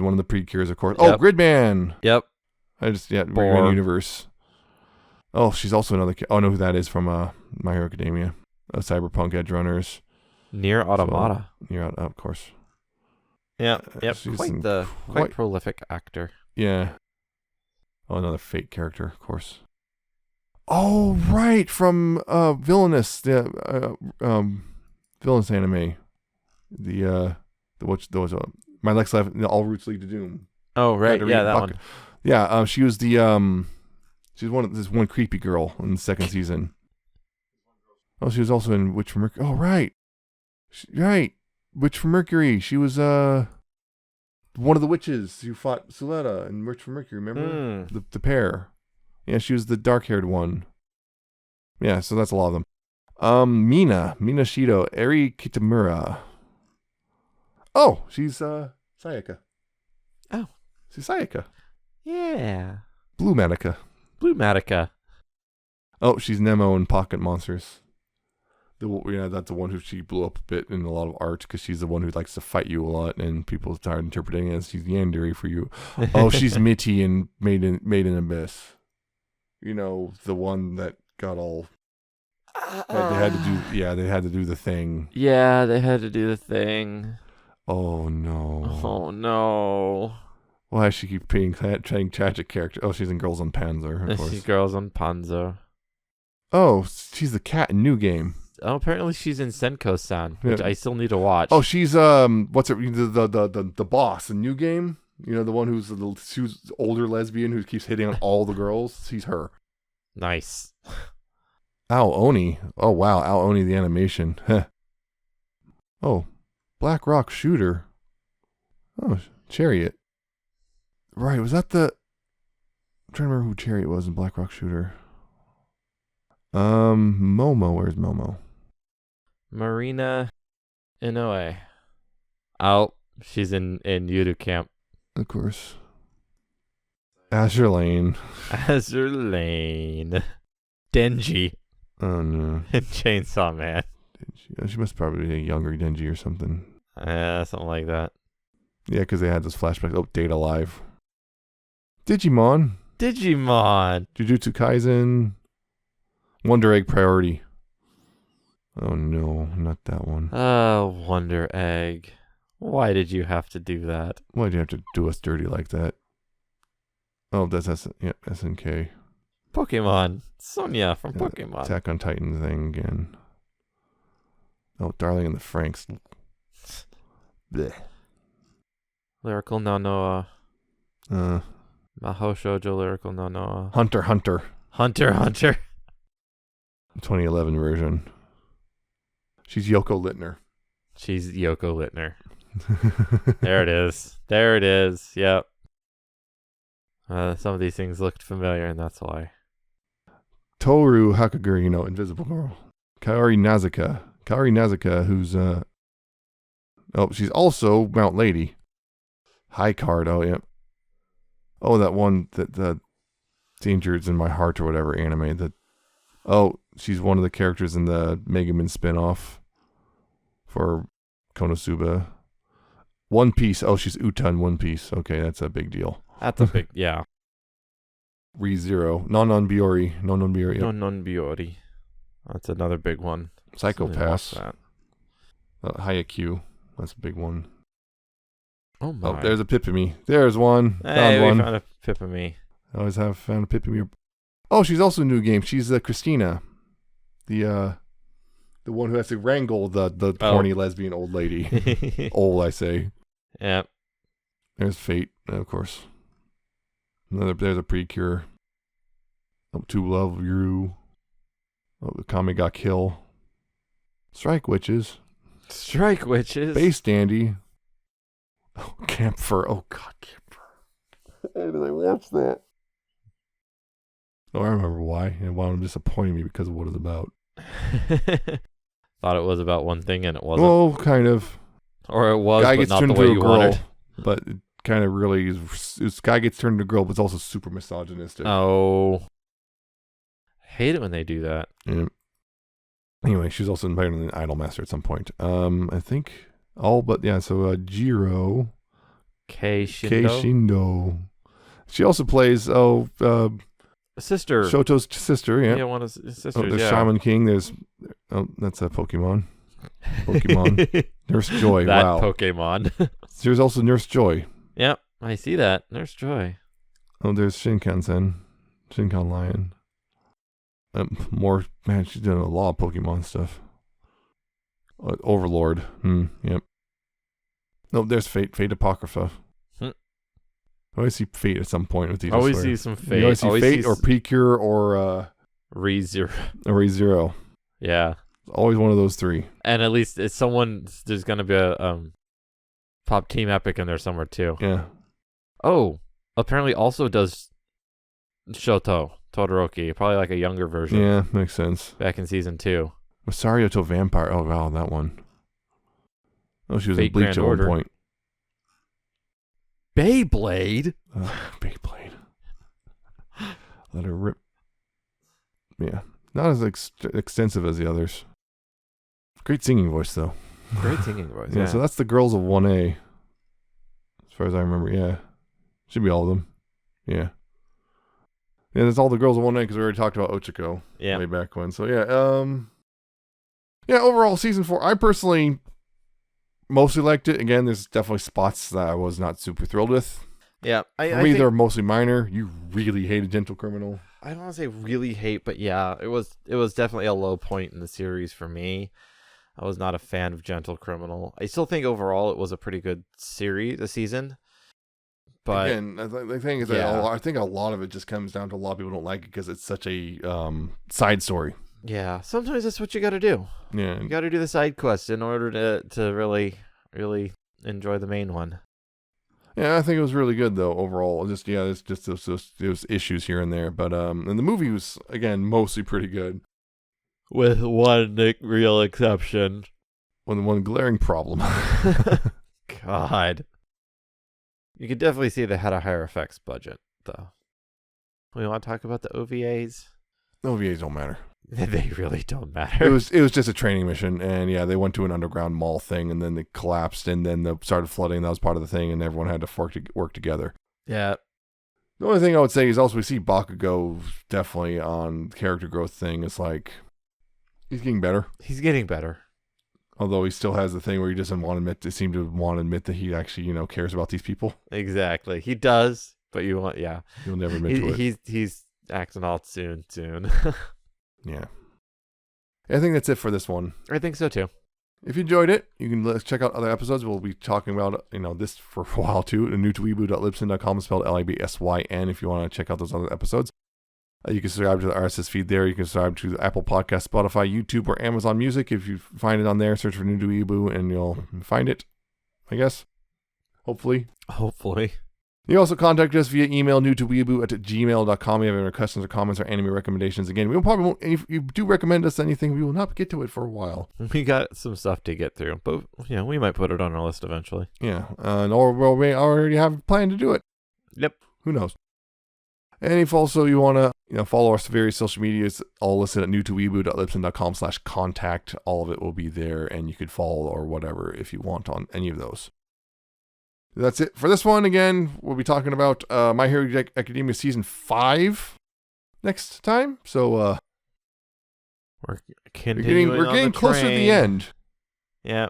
[SPEAKER 1] one of the Precures, of course.
[SPEAKER 2] Yep.
[SPEAKER 1] Oh, Gridman.
[SPEAKER 2] Yep.
[SPEAKER 1] Gridman Universe. Oh, she's also another... I know who that is from My Hero Academia. Cyberpunk Edge Runners.
[SPEAKER 2] Nier Automata.
[SPEAKER 1] Of course.
[SPEAKER 2] Yeah, quite prolific actor.
[SPEAKER 1] Yeah. Oh, another Fate character, of course. Oh, right, from Villainous, the Villainous anime. My Next Life, All Roots Lead to Doom.
[SPEAKER 2] Oh, right, that one.
[SPEAKER 1] Yeah, she was the... She's this one creepy girl in the second season. Oh, she was also in Witch from Mercury. Oh, right. Witch from Mercury. She was one of the witches who fought Suletta in Witch from Mercury. Remember? The pair. Yeah, she was the dark-haired one. Yeah, so that's a lot of them. Mina Shido, Eri Kitamura. Oh, she's Sayaka.
[SPEAKER 2] Oh.
[SPEAKER 1] She's Sayaka.
[SPEAKER 2] Yeah.
[SPEAKER 1] Blue Madoka.
[SPEAKER 2] Blue Madoka.
[SPEAKER 1] Oh, she's Nemo in Pocket Monsters. That's the one who she blew up a bit in a lot of art because she's the one who likes to fight you a lot, and people start interpreting it as she's yandere for you. Oh, she's Mitty in Made in Abyss. You know, the one that got all. They had to do. Yeah, they had to do the thing.
[SPEAKER 2] Yeah, they had to do the thing.
[SPEAKER 1] Oh no.
[SPEAKER 2] Oh no.
[SPEAKER 1] Why does she keep playing tragic character? Oh, she's in Girls on Panzer, of course.
[SPEAKER 2] She's Girls on Panzer.
[SPEAKER 1] Oh, she's the cat in New Game.
[SPEAKER 2] Oh, apparently she's in Senko-san, which I still need to watch.
[SPEAKER 1] Oh, she's what's it? The boss in New Game. You know, the one who's the older lesbian who keeps hitting on all the girls. She's her.
[SPEAKER 2] Nice.
[SPEAKER 1] Ao Oni. Oh wow, Ao Oni the animation. Oh, Black Rock Shooter. Oh, Chariot. Right, was that the? I'm trying to remember who Chariot was in Black Rock Shooter. Momo. Where's Momo?
[SPEAKER 2] Marina Inoue. Oh, she's in Yudu Camp.
[SPEAKER 1] Of course. Azure Lane.
[SPEAKER 2] Azure Lane. Denji.
[SPEAKER 1] Oh no.
[SPEAKER 2] Chainsaw Man.
[SPEAKER 1] She must probably be a younger Denji or something.
[SPEAKER 2] Something like that.
[SPEAKER 1] Yeah, because they had those flashbacks. Oh, Data Live. Digimon.
[SPEAKER 2] Jujutsu
[SPEAKER 1] Kaisen. Wonder Egg Priority. Oh no, not that one.
[SPEAKER 2] Oh, Wonder Egg. Why did you have to do that?
[SPEAKER 1] Why'd you have to do us dirty like that? Oh, that's SNK.
[SPEAKER 2] Pokemon. Sonia from Pokemon.
[SPEAKER 1] Attack on Titan thing again. Oh, Darling in the Franxx. Blech.
[SPEAKER 2] Lyrical Nonoa. Maho Shoujo Lyrical Nonoa.
[SPEAKER 1] Hunter.
[SPEAKER 2] Hunter.
[SPEAKER 1] 2011 version. She's Yoko Littner.
[SPEAKER 2] There it is. Yep. Some of these things looked familiar, and that's why.
[SPEAKER 1] Toru Hakaguri, Invisible Girl. Kaori Nazuka, who's she's also Mount Lady. High Card, oh yeah. Oh, that one that the Danger's in My Heart or whatever anime. She's one of the characters in the Mega Man spinoff for Konosuba. One Piece. Oh, she's Uta in One Piece. Okay, that's a big deal.
[SPEAKER 2] That's a big, yeah.
[SPEAKER 1] ReZero. Non Biori. Yep.
[SPEAKER 2] Non Biori. That's another big one.
[SPEAKER 1] Psychopaths. Haikyuu. That's a big one.
[SPEAKER 2] Oh my.
[SPEAKER 1] Oh, there's a Pipimi. There's one.
[SPEAKER 2] Hey,
[SPEAKER 1] found
[SPEAKER 2] found a Pipimi.
[SPEAKER 1] I always have found a Pipimi. Oh, she's also a New Game. She's Christina. The one who has to wrangle the horny lesbian old lady. Old, I say.
[SPEAKER 2] Yep.
[SPEAKER 1] There's Fate, of course. There's a Precure. Oh, To Love You. Oh, the Kami got Kill. Strike Witches. Base Dandy. Oh, Camphor. Oh, God, Camphor. Why did I watch that? Oh, I remember why. And why I'm disappointing me because of what it's about.
[SPEAKER 2] Thought it was about one thing and it wasn't.
[SPEAKER 1] Well, kind of.
[SPEAKER 2] Or it was,
[SPEAKER 1] Guy
[SPEAKER 2] but
[SPEAKER 1] gets
[SPEAKER 2] not
[SPEAKER 1] turned
[SPEAKER 2] the way
[SPEAKER 1] into a
[SPEAKER 2] you
[SPEAKER 1] girl,
[SPEAKER 2] wanted.
[SPEAKER 1] but it kind of really is. This guy gets turned into a girl, but it's also super misogynistic.
[SPEAKER 2] Oh. I hate it when they do that.
[SPEAKER 1] Yeah. Anyway, she's also invited on the Idolmaster at some point. I think all but yeah. So Jiro.
[SPEAKER 2] Kei Shindo.
[SPEAKER 1] Shindo. She also plays
[SPEAKER 2] Sister.
[SPEAKER 1] Shoto's sister. Yeah.
[SPEAKER 2] Yeah, one of his sisters.
[SPEAKER 1] There's
[SPEAKER 2] yeah.
[SPEAKER 1] Shaman King. There's that's a Pokemon. Nurse Joy.
[SPEAKER 2] That
[SPEAKER 1] wow.
[SPEAKER 2] Pokemon.
[SPEAKER 1] There's also Nurse Joy.
[SPEAKER 2] Yep, I see that. Nurse Joy.
[SPEAKER 1] Oh, there's Shinkansen. Shinkan Lion. More, man, she's doing a lot of Pokemon stuff. Overlord. Yep. No, there's Fate. Fate Apocrypha. I always see Fate at some point with these.
[SPEAKER 2] Always see some Fate.
[SPEAKER 1] You always see Fate or Precure or
[SPEAKER 2] ReZero.
[SPEAKER 1] ReZero.
[SPEAKER 2] Yeah.
[SPEAKER 1] Always one of those three.
[SPEAKER 2] And at least it's someone. There's gonna be a Pop Team Epic in there somewhere too.
[SPEAKER 1] Yeah.
[SPEAKER 2] Oh, apparently also does Shoto Todoroki, probably like a younger version.
[SPEAKER 1] Yeah, makes sense.
[SPEAKER 2] Back in season 2.
[SPEAKER 1] Masario to Vampire. Oh, wow, that one. Oh, she was in
[SPEAKER 2] Fate
[SPEAKER 1] Bleach
[SPEAKER 2] Grand
[SPEAKER 1] at one
[SPEAKER 2] Order.
[SPEAKER 1] point.
[SPEAKER 2] Beyblade?
[SPEAKER 1] Beyblade. Let her rip. Yeah, not as extensive as the others. Great singing voice, though.
[SPEAKER 2] Great singing voice.
[SPEAKER 1] Yeah, so that's the girls of 1A. As far as I remember, yeah. Should be all of them. Yeah. Yeah, that's all the girls of 1A because we already talked about Ochiko way back when. So, yeah. Yeah, overall, season 4, I personally mostly liked it. Again, there's definitely spots that I was not super thrilled with.
[SPEAKER 2] Yeah.
[SPEAKER 1] For me, they're mostly minor. You really hated Gentle Criminal.
[SPEAKER 2] I don't want to say really hate, but yeah, it was definitely a low point in the series for me. I was not a fan of Gentle Criminal. I still think overall it was a pretty good season. But
[SPEAKER 1] again, the thing is that I think a lot of it just comes down to a lot of people don't like it because it's such a side story.
[SPEAKER 2] Yeah, sometimes that's what you got to do.
[SPEAKER 1] Yeah,
[SPEAKER 2] you got to do the side quest in order to really enjoy the main one.
[SPEAKER 1] Yeah, I think it was really good though overall. It's just those issues here and there, but and the movie was again mostly pretty good,
[SPEAKER 2] with one real exception.
[SPEAKER 1] One glaring problem.
[SPEAKER 2] God, you could definitely see they had a higher effects budget though. We want to talk about the OVAs.
[SPEAKER 1] The OVAs don't matter.
[SPEAKER 2] They really don't matter.
[SPEAKER 1] It was just a training mission, and yeah, they went to an underground mall thing, and then they collapsed, and then they started flooding. That was part of the thing, and everyone had to work together.
[SPEAKER 2] Yeah.
[SPEAKER 1] The only thing I would say is also we see Bakugo definitely on character growth thing. It's like he's getting better.
[SPEAKER 2] He's getting better.
[SPEAKER 1] Although he still has the thing where he doesn't want to admit that he actually cares about these people.
[SPEAKER 2] Exactly, he does, but he'll
[SPEAKER 1] never admit to it.
[SPEAKER 2] He's acting all soon.
[SPEAKER 1] Yeah. I think that's it for this one.
[SPEAKER 2] I think so too.
[SPEAKER 1] If you enjoyed it, you can check out other episodes. We'll be talking about this for a while too. newtoweeboo.libsyn.com is spelled LIBSYN if you want to check out those other episodes. You can subscribe to the RSS feed there. You can subscribe to the Apple Podcast, Spotify, YouTube, or Amazon Music. If you find it on there, search for New to Weeaboo and you'll find it, I guess. Hopefully. You can also contact us via email, newtoweeaboo@gmail.com. If you have any questions or comments or anime recommendations. Again, we probably won't, if you do recommend us anything, we will not get to it for a while.
[SPEAKER 2] We got some stuff to get through, but we might put it on our list eventually.
[SPEAKER 1] Yeah, or we already have a plan to do it.
[SPEAKER 2] Yep.
[SPEAKER 1] Who knows? And if also you want to follow our various social medias, all listed at newtoweeboo.libsyn.com/contact. All of it will be there, and you could follow or whatever if you want on any of those. That's it for this one. Again, we'll be talking about My Hero Academia Season 5 next time. So
[SPEAKER 2] we're
[SPEAKER 1] getting closer to the end.
[SPEAKER 2] Yeah.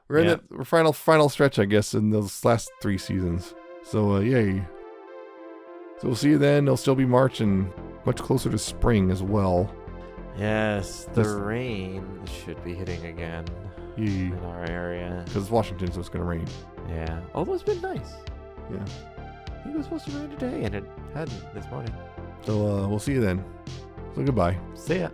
[SPEAKER 1] We're in the final stretch, I guess, in those last 3 seasons. So yay. So we'll see you then. It'll still be March and much closer to spring as well.
[SPEAKER 2] Yes, the rain should be hitting again in our area.
[SPEAKER 1] Because it's Washington, so it's going to rain.
[SPEAKER 2] Yeah. Although it's been nice.
[SPEAKER 1] Yeah.
[SPEAKER 2] I think it was supposed to rain today, and it hadn't this morning.
[SPEAKER 1] So we'll see you then. So goodbye.
[SPEAKER 2] See ya.